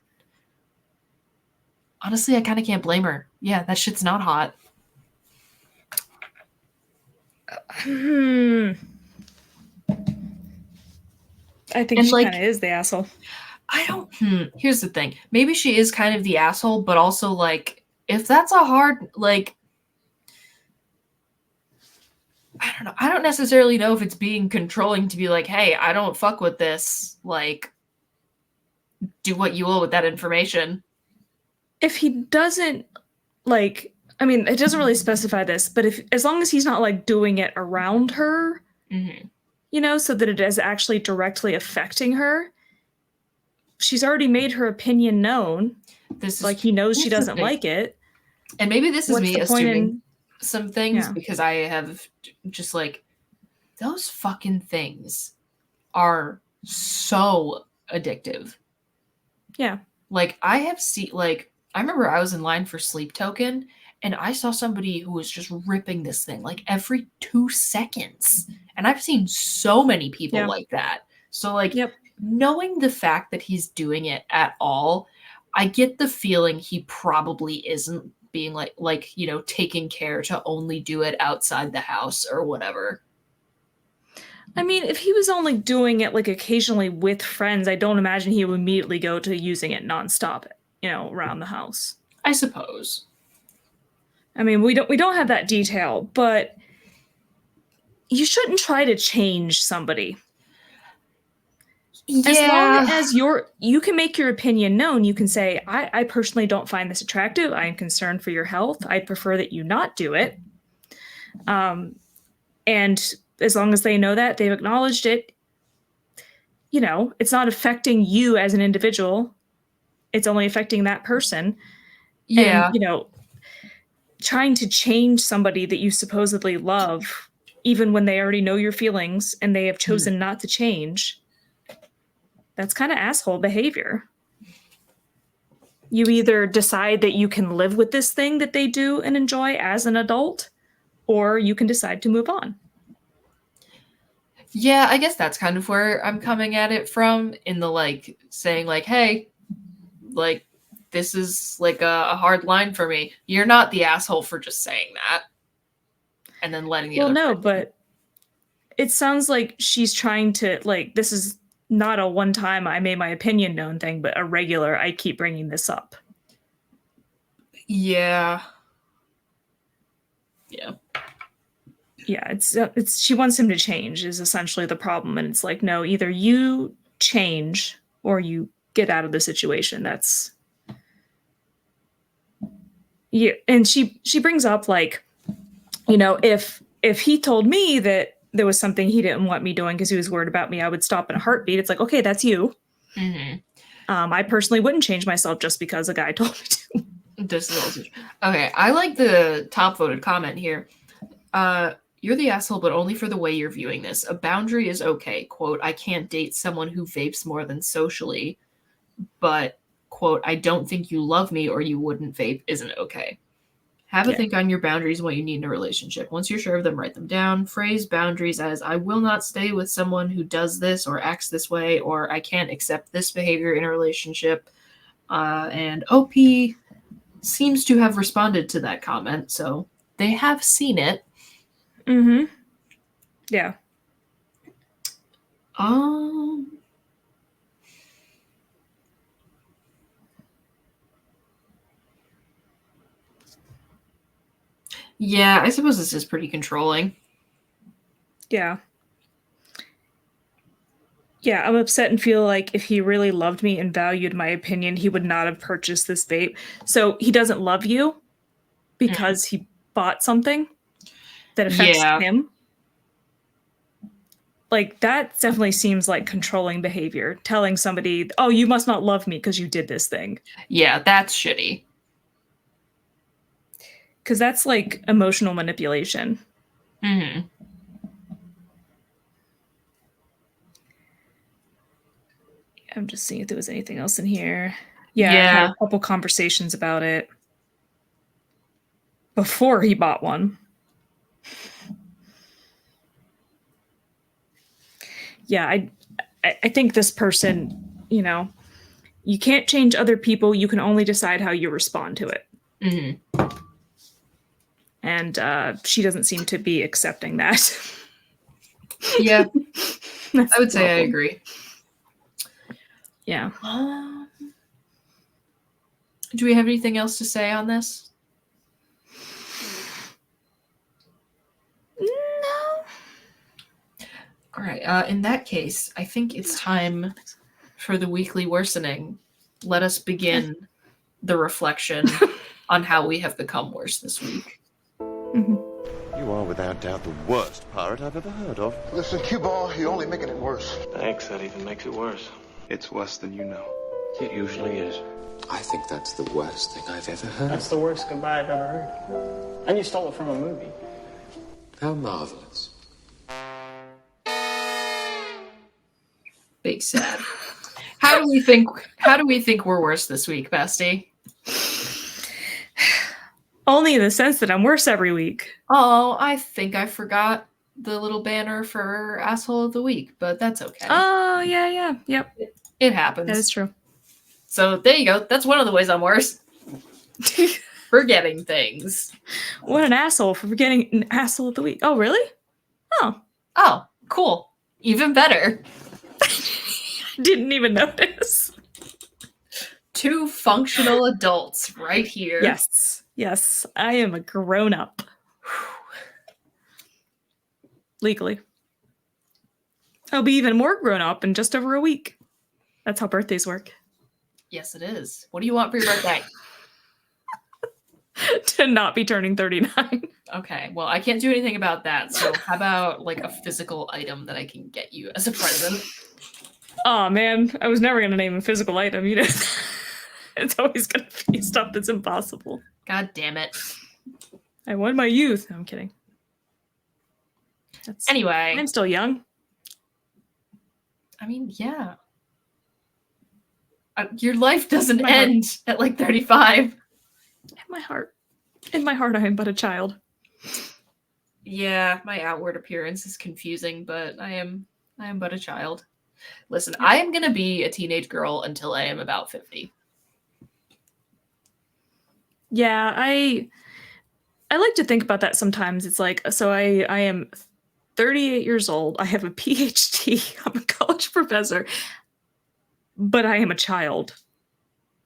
Honestly, I kind of can't blame her. Yeah, that shit's not hot. I think And, she like, kind of is the asshole. I don't. Here's the thing. Maybe she is kind of the asshole, but also, like, if that's a hard, like, I don't know. I don't necessarily know if it's being controlling to be like, hey, I don't fuck with this. Like, do what you will with that information. If he doesn't, like, I mean, it doesn't really specify this, but as long as he's not, like, doing it around her, so that it is actually directly affecting her, she's already made her opinion known. He knows she doesn't like it. And maybe this is me assuming some things because I have just like, those fucking things are so addictive. Yeah. Like I have seen, like, I remember I was in line for Sleep Token And I saw somebody who was just ripping this thing like every 2 seconds. And I've seen so many people Yeah. like that. So like Yep. knowing the fact that he's doing it at all, I get the feeling he probably isn't being like, you know, taking care to only do it outside the house or whatever. I mean, if he was only doing it like occasionally with friends, I don't imagine he would immediately go to using it nonstop, you know, around the house. I suppose. I mean, we don't have that detail, but you shouldn't try to change somebody. As long as you can make your opinion known, you can say, I personally don't find this attractive. I am concerned for your health. I'd prefer that you not do it. And as long as they know that, they've acknowledged it, you know, it's not affecting you as an individual. It's only affecting that person. Yeah. And, you know, trying to change somebody that you supposedly love, even when they already know your feelings and they have chosen not to change, that's kind of asshole behavior. You either decide that you can live with this thing that they do and enjoy as an adult, or you can decide to move on. Yeah, I guess that's kind of where I'm coming at it from, in the like saying like, hey, like this is like a hard line for me. You're not the asshole for just saying that. And then letting the Well, other no, person. but it sounds like she's trying to, like, this is not a one time I made my opinion known thing, but a regular, I keep bringing this up. Yeah. Yeah. Yeah, it's she wants him to change is essentially the problem, and it's like, no, either you change or you get out of the situation. That's yeah, and she brings up like, you know, if he told me that there was something he didn't want me doing because he was worried about me, I would stop in a heartbeat. It's like, okay, that's you. Mm-hmm. I personally wouldn't change myself just because a guy told me to. Okay, I like the top voted comment here. You're the asshole, but only for the way you're viewing this. A boundary is okay. Quote, I can't date someone who vapes more than socially, but, quote, I don't think you love me or you wouldn't vape isn't okay. Have a think on your boundaries and what you need in a relationship. Once you're sure of them, write them down. Phrase boundaries as, I will not stay with someone who does this or acts this way, or I can't accept this behavior in a relationship. And OP seems to have responded to that comment, so they have seen it. Mm-hmm. Yeah. Yeah, I suppose this is pretty controlling. Yeah. Yeah, I'm upset and feel like if he really loved me and valued my opinion, he would not have purchased this vape. So he doesn't love you because he bought something that affects him. Like, that definitely seems like controlling behavior. Telling somebody, oh, you must not love me because you did this thing. Yeah, that's shitty. Because that's like emotional manipulation. Mm-hmm. I'm just seeing if there was anything else in here. Yeah, I had a couple conversations about it before he bought one. Yeah, I think this person, you know, you can't change other people. You can only decide how you respond to it. Mm-hmm. And she doesn't seem to be accepting that. Yeah, I would say I agree. Yeah. Do we have anything else to say on this? No. All right. In that case, I think it's time for the weekly worsening. Let us begin the reflection on how we have become worse this week. Mm-hmm. You are without doubt the worst pirate I've ever heard of. Listen, cue ball, you're only making it worse. Thanks, that even makes it worse. It's worse than you know. It usually is. I think that's the worst thing I've ever heard. That's the worst goodbye I've ever heard. And you stole it from a movie. How marvelous. Big sad. How do we think we're worse this week, Bestie? Only in the sense that I'm worse every week. Oh, I think I forgot the little banner for asshole of the week, but that's okay. Oh, yeah. Yep. It happens. That is true. So there you go. That's one of the ways I'm worse. Forgetting things. What an asshole for forgetting an asshole of the week. Oh, really? Oh. Oh, cool. Even better. Didn't even notice. 2 functional adults right here. Yes. I am a grown-up. Legally. I'll be even more grown-up in just over a week. That's how birthdays work. Yes, it is. What do you want for your birthday? To not be turning 39. Okay, well, I can't do anything about that. So how about like a physical item that I can get you as a present? Oh man, I was never gonna name a physical item. You know, it's always gonna be stuff that's impossible. God damn it. I won my youth. No, I'm kidding. Anyway. I'm still young. I mean, yeah. Your life doesn't My heart. end at like 35. In my heart, I am but a child. Yeah, my outward appearance is confusing, but I am but a child. Listen, I am gonna be a teenage girl until I am about 50. Yeah, I like to think about that sometimes. It's like, so I am 38 years old. I have a PhD. I'm a college professor, but I am a child.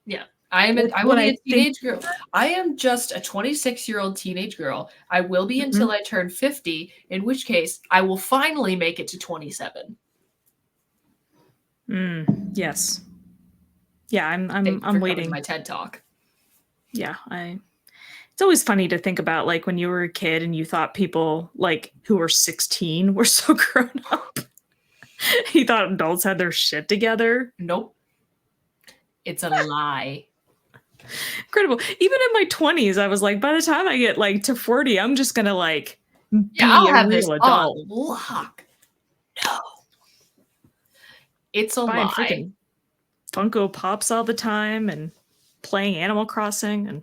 Yeah. I will When be I a teenage girl. I am just a 26-year-old teenage girl. I will be until I turn 50, in which case I will finally make it to 27. Yes. Yeah, I'm Thank you for coming waiting. to my TED Talk. Yeah, it's always funny to think about like when you were a kid and you thought people like who were 16 were so grown up. You thought adults had their shit together. Nope. It's a lie. Incredible. Even in my 20s, I was like, by the time I get like to 40, I'm just gonna like be I'll a have this real on adult. lock. No. It's a Buying lie. freaking Funko Pops all the time and playing Animal Crossing and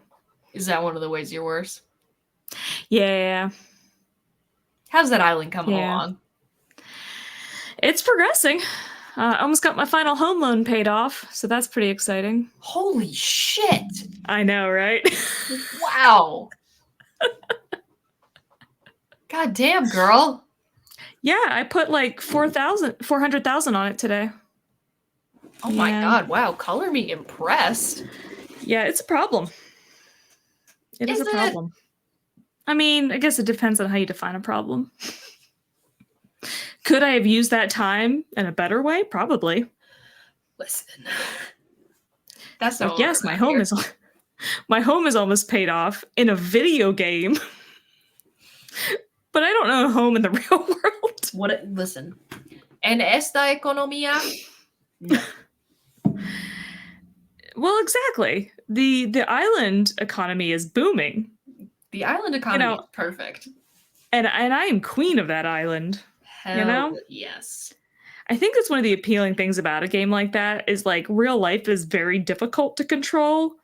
Is that one of the ways you're worse? yeah. How's that island coming Yeah. along? It's progressing. I almost got my final home loan paid off, so that's pretty exciting. Holy shit. I know, right? Wow. God damn, girl. Yeah, I put like 400,000 on it today. Oh my Yeah. god, wow. Color me impressed. Yeah, it's a problem. It is Is a it? problem. I mean, I guess it depends on how you define a problem. Could I have used that time in a better way? Probably. Listen. That's Like, not yes, my home is almost paid off in a video game. But I don't own a home in the real world. Listen. En esta economía. No. Well, exactly. The island economy is booming. The island economy know, is perfect. And I am queen of that island. Hell know? yes. I think that's one of the appealing things about a game like that is like real life is very difficult to control,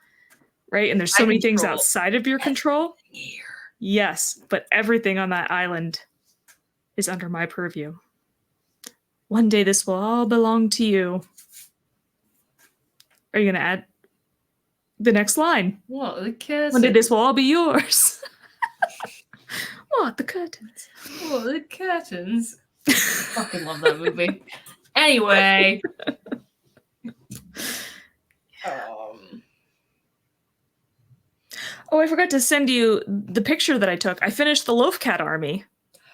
right? And there's so many things control outside of your control. Here. Yes, but everything on that island is under my purview. One day this will all belong to you. Are you going to add the next line? Well, the kiss. One day this will all be yours. What? The curtains. Oh, the curtains. Fucking love that movie. Anyway. Oh, I forgot to send you the picture that I took. I finished the Loaf Cat army.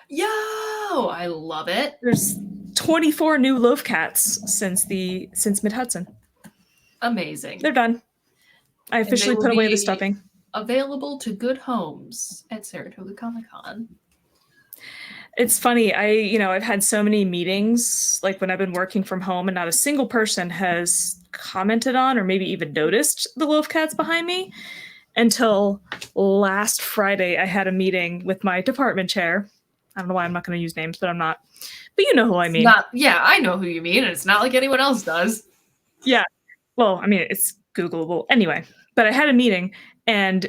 Yo, I love it. There's 24 new Loaf Cats since Mid Hudson. Amazing. They're done. I officially will put away the be stuffing. Available to good homes at Saratoga Comic-Con. It's funny. I've had so many meetings, like when I've been working from home, and not a single person has commented on or maybe even noticed the Loaf Cats behind me until last Friday. I had a meeting with my department chair. I don't know why I'm not going to use names, but I'm not. But you know who I mean. Yeah, I know who you mean, and it's not like anyone else does. Yeah. Well, I mean, it's Googleable. Anyway, but I had a meeting and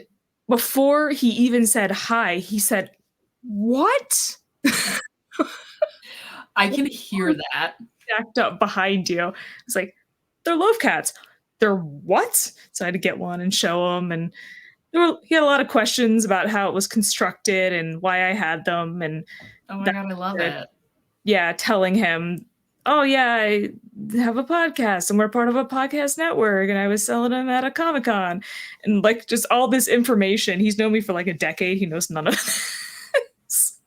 before he even said hi, he said, "What?" I can hear that. Stacked up behind you. It's like, they're love cats. They're what? So I had to get one and show him. And he had a lot of questions about how it was constructed and why I had them. And Oh my that- god, I love it. yeah, telling him, oh yeah, I have a podcast and we're part of a podcast network and I was selling them at a Comic-Con. And like just all this information. He's known me for like a decade. He knows none of this.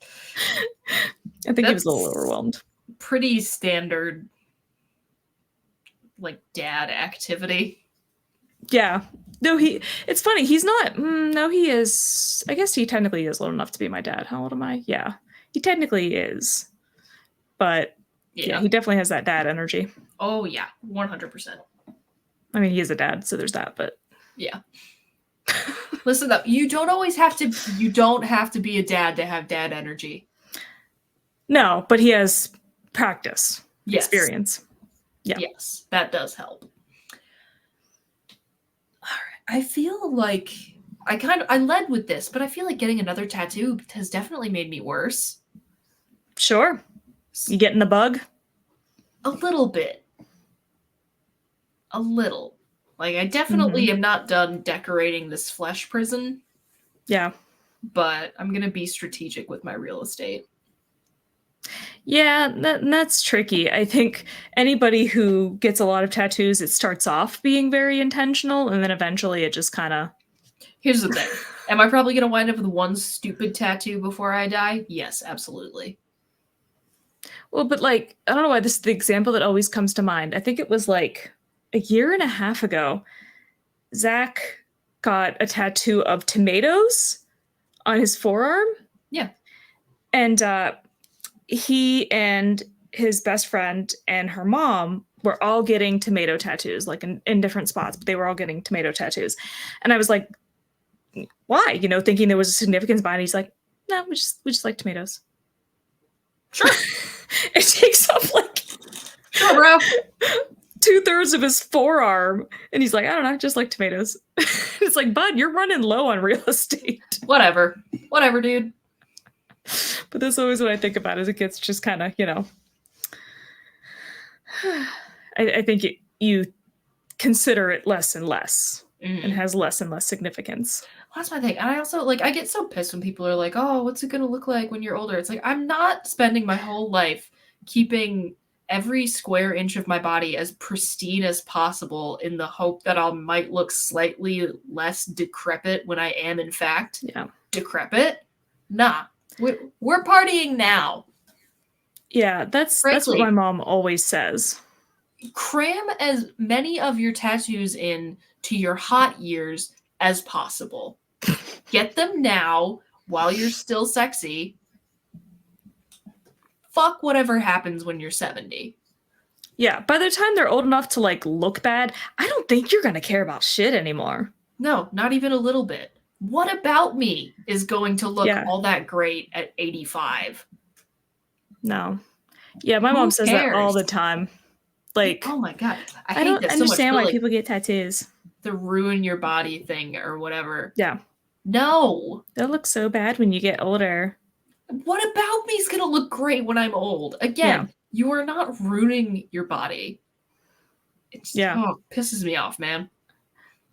I think he was a little That's overwhelmed. Pretty standard, like, dad activity. Yeah. No, it's funny. He's not, no, he is, I guess he technically is old enough to be my dad. How old am I? Yeah. He technically is. But yeah, he definitely has that dad energy. Oh yeah, 100%. I mean, he is a dad, so there's that, but Yeah. Listen up. You don't have to be a dad to have dad energy. no, but he has practice, Yes. experience. Yeah. Yes, that does help. All right. I feel like I led with this, but I feel like getting another tattoo has definitely made me worse. Sure. You getting the bug? A little bit. A little. Like, I definitely am not done decorating this flesh prison, Yeah. but I'm going to be strategic with my real estate. Yeah, that's tricky. I think anybody who gets a lot of tattoos, it starts off being very intentional, and then eventually it just kind of... Here's the thing. Am I probably going to wind up with one stupid tattoo before I die? Yes, absolutely. Well, but like, I don't know why this is the example that always comes to mind. I think it was like a year and a half ago, Zach got a tattoo of tomatoes on his forearm. Yeah. And he and his best friend and her mom were all getting tomato tattoos, like in different spots, but they were all getting tomato tattoos. And I was like, why? You know, thinking there was a significance behind it. He's like, no, we just like tomatoes. Sure. It takes up like Sure, bro. 2/3 of his forearm. And he's like, I don't know, just like tomatoes. It's like, bud, you're running low on real estate. Whatever, dude. But that's always what I think about as it gets just kind of, you know, I think you consider it less and less and has less and less significance. That's my thing. And I also, like, I get so pissed when people are like, oh, what's it going to look like when you're older? It's like, I'm not spending my whole life keeping every square inch of my body as pristine as possible in the hope that I might look slightly less decrepit when I am, in fact, decrepit. Nah. We're partying now. Yeah, that's what my mom always says. Cram as many of your tattoos in to your hot years as possible. Get them now while you're still sexy. Fuck whatever happens when you're 70. Yeah, by the time they're old enough to like look bad, I don't think you're gonna care about shit anymore. No, not even a little bit. What about me is going to look all that great at 85? No. Yeah, my mom says that all the time. Like, oh my god, I don't understand why people get tattoos. The ruin your body thing or whatever. Yeah. No. They'll look so bad when you get older. What about me is going to look great when I'm old? Again, you are not ruining your body. It pisses me off, man.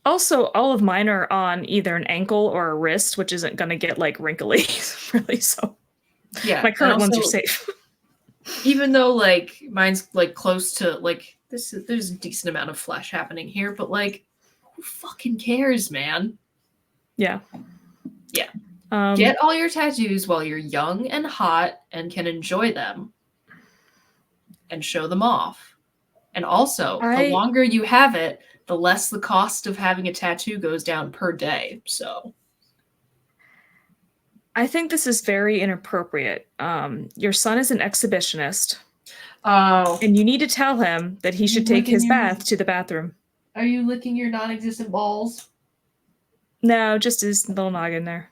Also, all of mine are on either an ankle or a wrist, which isn't going to get like wrinkly, really. So, yeah, my current ones are safe. Even though like mine's like close to like there's a decent amount of flesh happening here, but like, who fucking cares, man? Yeah. Yeah. Get all your tattoos while you're young and hot and can enjoy them and show them off. And also, the longer you have it, the less the cost of having a tattoo goes down per day. So I think this is very inappropriate. Your son is an exhibitionist. Oh. And you need to tell him that he should take his bath to the bathroom. Are you licking your non-existent balls? No, just his little noggin there.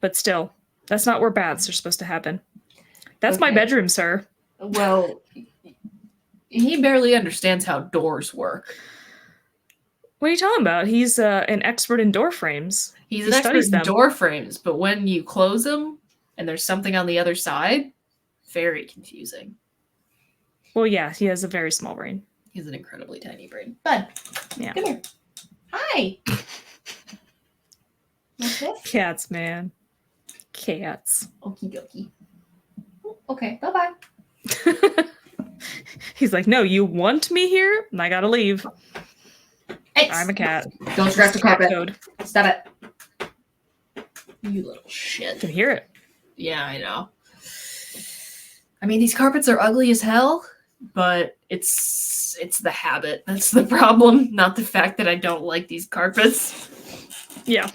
But still, that's not where baths are supposed to happen. That's my bedroom, sir. Well, he barely understands how doors work. What are you talking about? He's an expert in door frames. He's He an expert studies in them. door frames, but when you close them and there's something on the other side, very confusing. Well, yeah, he has a very small brain. He has an incredibly tiny brain. Bud, Yeah. come here. Hi. What's this? Cats, man. Cats. Okie dokie. Okay, bye-bye. He's like, no, you want me here? I gotta leave. Hey, I'm a cat. don't scratch the Cat carpet. code. Stop it. You little shit. I can hear it. Yeah, I know. I mean, these carpets are ugly as hell, but it's the habit that's the problem, not the fact that I don't like these carpets. Yeah.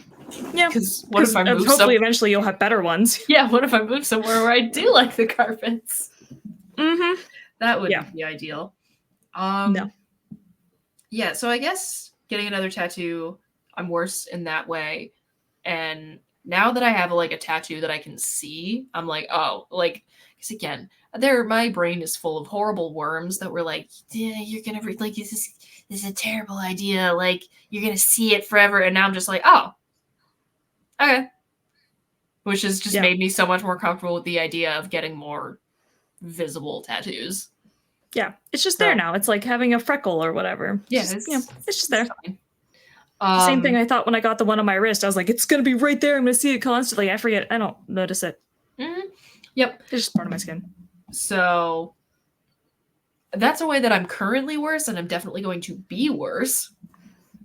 Yeah. Because what if I move hopefully eventually you'll have better ones. Yeah, what if I move somewhere where I do like the carpets? Mm-hmm. That wouldn't be ideal. No. Yeah, so I guess getting another tattoo, I'm worse in that way. And now that I have like a tattoo that I can see, I'm like, oh, like, because again, my brain is full of horrible worms that were like, yeah, you're gonna like this is a terrible idea. Like, you're gonna see it forever. And now I'm just like, oh, okay. Which has just made me so much more comfortable with the idea of getting more visible tattoos. Yeah, it's just there now. It's like having a freckle or whatever. Yeah, it's just there. Fine. Same thing I thought when I got the one on my wrist. I was like, it's gonna be right there. I'm gonna see it constantly. I forget. I don't notice it. Mm-hmm. Yep. It's just part of my skin. So that's a way that I'm currently worse, and I'm definitely going to be worse.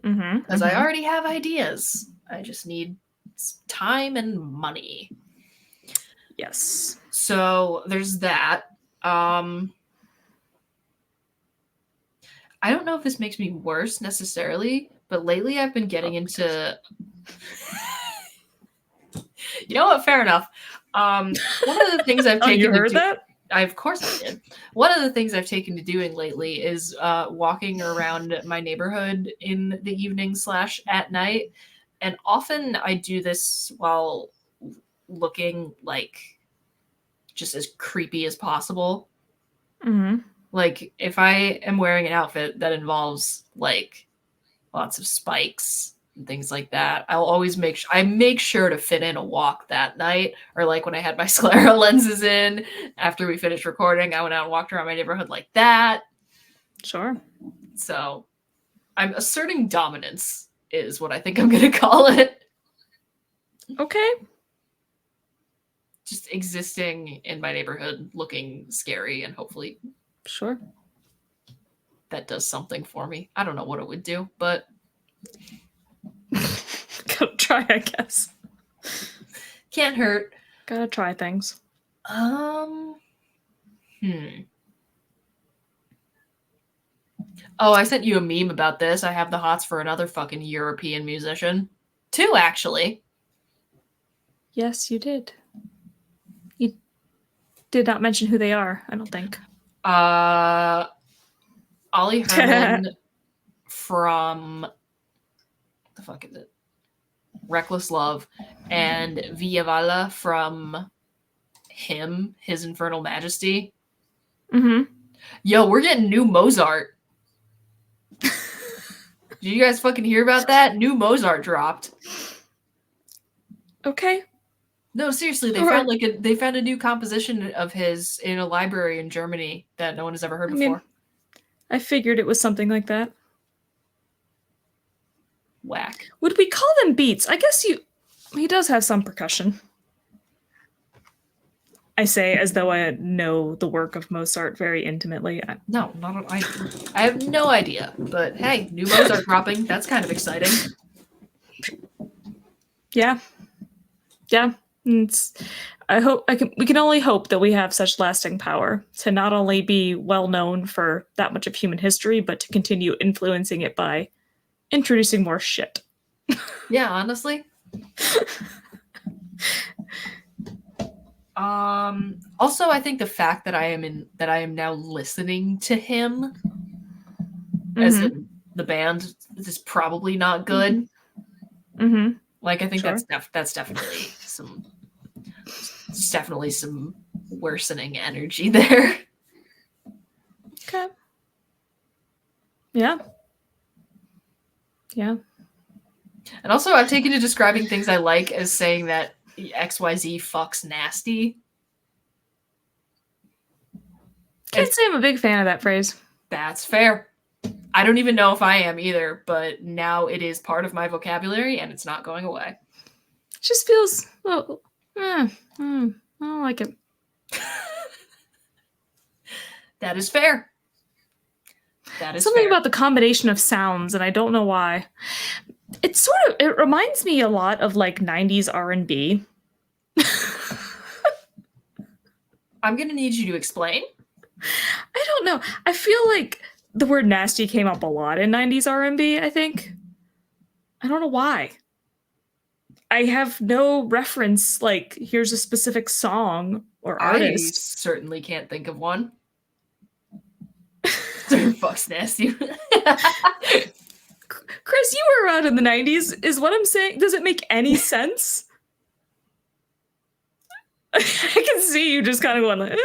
Because I already have ideas. I just need time and money. Yes. So there's that. I don't know if this makes me worse necessarily, but lately I've been getting into. You know what? Fair enough. One of the things I've taken. You heard that? Of course I did. One of the things I've taken to doing lately is walking around my neighborhood in the evening / at night, and often I do this while looking like just as creepy as possible. Mm-hmm. Like, if I am wearing an outfit that involves like lots of spikes and things like that, I'll always make sure to fit in a walk that night. Or like when I had my sclera lenses in after we finished recording, I went out and walked around my neighborhood like that. Sure. So I'm asserting dominance is what I think I'm going to call it. Okay. Just existing in my neighborhood looking scary, and hopefully Sure. that does something for me. I don't know what it would do, but Gotta try, I guess. can't hurt. Gotta try things. Oh, I sent you a meme about this. I have the hots for another fucking European musician. 2, actually. Yes, you did. You did not mention who they are, I don't think. Ollie Herman from what the fuck is it? Reckless Love, and Via Valla from His Infernal Majesty. Mm-hmm. Yo, we're getting new Mozart. Did you guys fucking hear about that? New Mozart dropped. Okay. No, seriously, they found a new composition of his in a library in Germany that no one has ever heard before. I figured it was something like that. Whack. Would we call them beats? I guess he does have some percussion. I say as though I know the work of Mozart very intimately. No, I have no idea. But hey, new Mozart dropping. That's kind of exciting. Yeah. Yeah. We can only hope that we have such lasting power to not only be well known for that much of human history, but to continue influencing it by introducing more shit. Yeah, honestly. Also, I think the fact that I am now listening to him as in the band is probably not good. Mm-hmm. Like, I think Sure. that's definitely some worsening energy there. Okay. Yeah. Yeah. And also, I've taken to describing things I like as saying that XYZ fucks nasty. Can't say I'm a big fan of that phrase. That's fair. I don't even know if I am either, but now it is part of my vocabulary and it's not going away. It just feels, well, I don't like it. That is fair. That is Something fair. about the combination of sounds, and I don't know why. It reminds me a lot of like 90s R&B. I'm going to need you to explain. I don't know. I feel like the word nasty came up a lot in 90s R&B, I think. I don't know why. I have no reference, like, here's a specific song or I artist. certainly can't think of one. Sorry, fuck's nasty. Chris, you were around in the 90s. Is what I'm saying, does it make any sense? I can see you just kind of going like,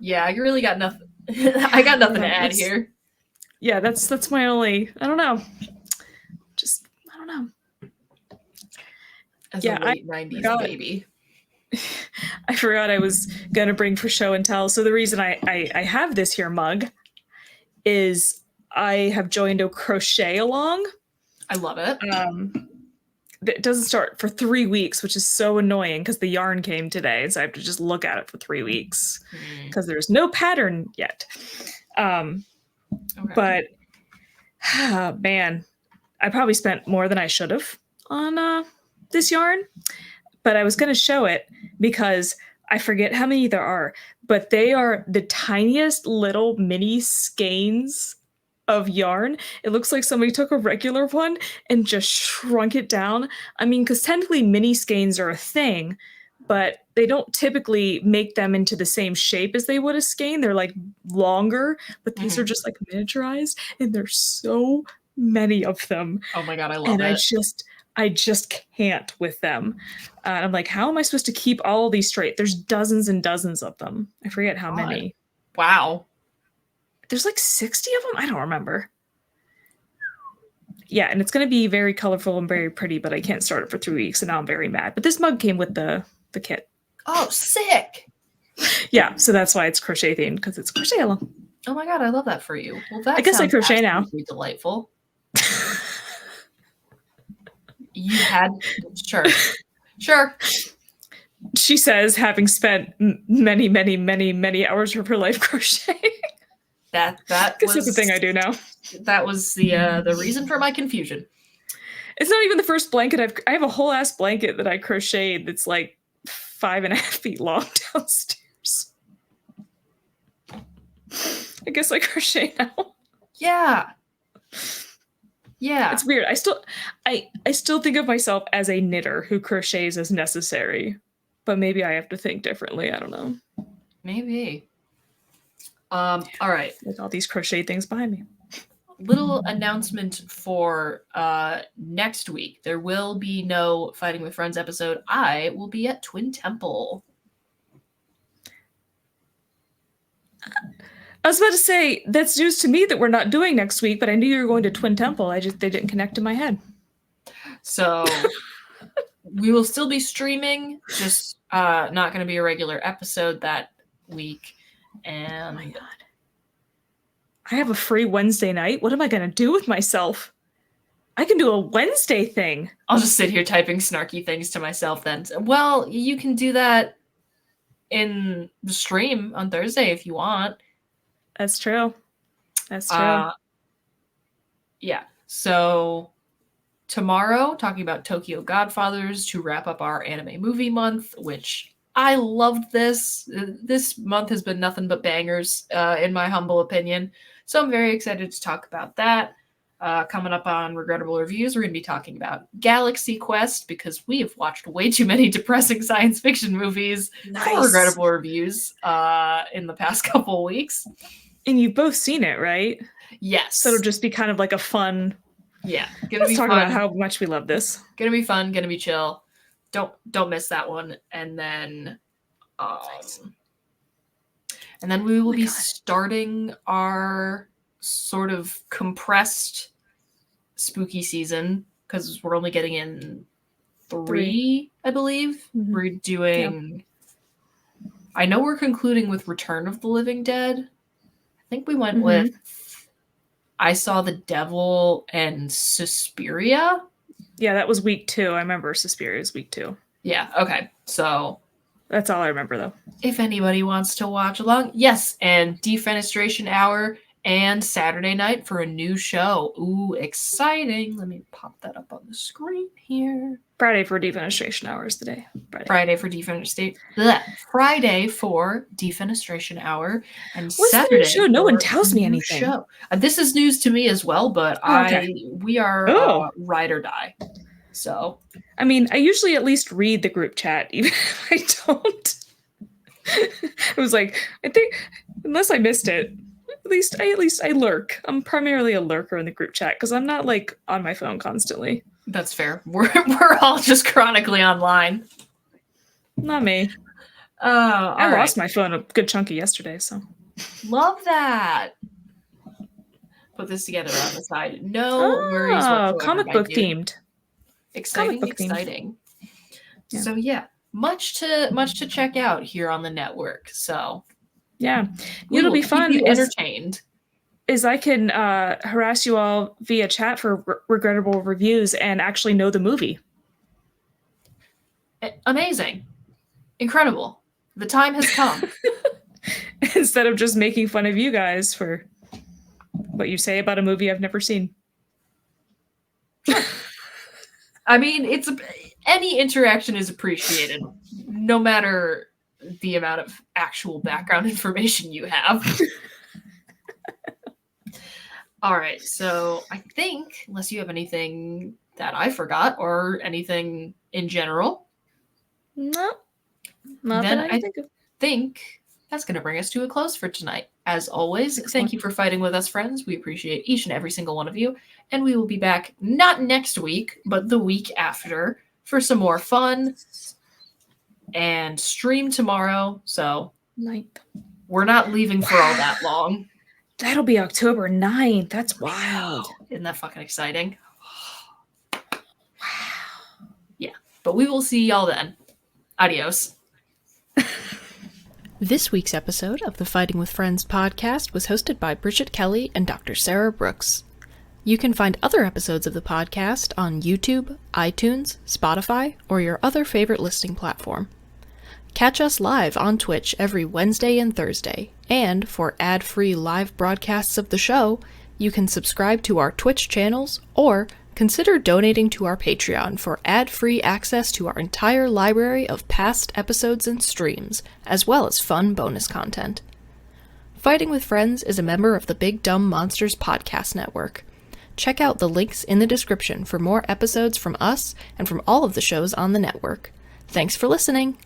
Yeah, I really got nothing. I got nothing to add It's- here. Yeah, that's my only, I don't know. Just, I don't know. As Yeah, a late 90s forgot. baby. I forgot I was going to bring for show and tell. So the reason I have this here mug is I have joined a crochet along. I love it. It doesn't start for 3 weeks, which is so annoying because the yarn came today. So I have to just look at it for 3 weeks because there's no pattern yet. Okay. But man, I probably spent more than I should have on this yarn. But I was going to show it because I forget how many there are, but they are the tiniest little mini skeins of yarn. It looks like somebody took a regular one and just shrunk it down. I mean, because technically mini skeins are a thing, but they don't typically make them into the same shape as they would a skein. They're like longer, but these are just like miniaturized, and there's so many of them. Oh my god, I love And it. I just can't with them. I'm like, how am I supposed to keep all of these straight? There's dozens and dozens of them. I forget how God. many. Wow. There's like 60 of them? I don't remember. Yeah, and it's going to be very colorful and very pretty, but I can't start it for 3 weeks, and now I'm very mad. But this mug came with the kit. Oh, sick. Yeah, so that's why it's crochet themed, because it's crochet along. Oh my god, I love that for you. Well, that I guess I sounds crochet now. absolutely delightful. You had sure. She says, having spent many, many, many, many hours of her life crocheting. That This was is the thing I do now. That was the reason for my confusion. It's not even the first blanket I have a whole ass blanket that I crocheted that's like 5.5 feet long downstairs. I guess I crochet now. Yeah. Yeah. It's weird. I still think of myself as a knitter who crochets as necessary. But maybe I have to think differently. I don't know. Maybe. All right. With all these crochet things behind me. Little announcement for next week. There will be no Fighting with Friends episode. I will be at Twin Temple. I was about to say, that's news to me that we're not doing next week, but I knew you were going to Twin Temple. They didn't connect in my head. So we will still be streaming, just not going to be a regular episode that week. And Oh my God. I have a free Wednesday night. What am I going to do with myself? I can do a Wednesday thing. I'll just sit here typing snarky things to myself then. Well, you can do that in the stream on Thursday if you want. That's true. That's true. Yeah. So tomorrow, talking about Tokyo Godfathers to wrap up our anime movie month, which I loved this. This month has been nothing but bangers, in my humble opinion. So I'm very excited to talk about that. Coming up on Regrettable Reviews, we're going to be talking about Galaxy Quest because we have watched way too many depressing science fiction movies for Regrettable Reviews in the past couple of weeks. And you've both seen it, right? Yes. So it'll just be kind of like a fun. Yeah. Let's talk about how much we love this. Gonna be fun. Gonna be chill. Don't miss that one. And then And then we will be God. starting our sort of compressed spooky season because we're only getting in 3, I believe. Mhm. We're doing... I know we're concluding with Return of the Living Dead. I think we went with I Saw the Devil and Suspiria. Yeah, that was week 2. I remember Suspiria was week 2. Yeah, okay. So That's all I remember, though. if anybody wants to watch along, yes, and Defenestration Hour and Saturday night for a new show. Ooh, exciting. Let me pop that up on the screen here. Friday for Defenestration Hours today. Friday for Defenestration Hour and What's the Saturday. new show? No one for tells a me new anything. Show. This is news to me as well, but Okay. we are Oh. ride or die. So I mean, I usually at least read the group chat, even if I don't. It was like, I think, unless I missed it, at least I lurk. I'm primarily a lurker in the group chat because I'm not like on my phone constantly. that's fair. We're all just chronically online. Not me. I I lost my phone a good chunk of yesterday, so. Love that. Put this together on the side. No worries whatsoever. Comic my book dude. themed. Exciting, book themed. exciting. Yeah. So yeah, much to check out here on the network. So Yeah. we It'll will be keep fun. you Is entertained. I can harass you all via chat for regrettable reviews and actually know the movie. Amazing. Incredible. The time has come. Instead of just making fun of you guys for what you say about a movie I've never seen. I mean, any interaction is appreciated, no matter the amount of actual background information you have. All right, so I think, unless you have anything that I forgot or anything in general, No. Not Then that I I- think of. think that's going to bring us to a close for tonight. As always, Excellent. thank you for fighting with us, friends. We appreciate each and every single one of you. And we will be back not next week, but the week after for some more fun and stream tomorrow. So 9th. we're not leaving for all that long. That'll be October 9th. That's wild. Isn't that fucking exciting? Yeah, but we will see y'all then. Adios. This week's episode of the Fighting with Friends podcast was hosted by Bridget Kelly and Dr. Sarah Brooks. You can find other episodes of the podcast on YouTube, iTunes, Spotify, or your other favorite listening platform. Catch us live on Twitch every Wednesday and Thursday, and for ad-free live broadcasts of the show, you can subscribe to our Twitch channels or consider donating to our Patreon for ad-free access to our entire library of past episodes and streams, as well as fun bonus content. Fighting with Friends is a member of the Big Dumb Monsters podcast network. Check out the links in the description for more episodes from us and from all of the shows on the network. Thanks for listening!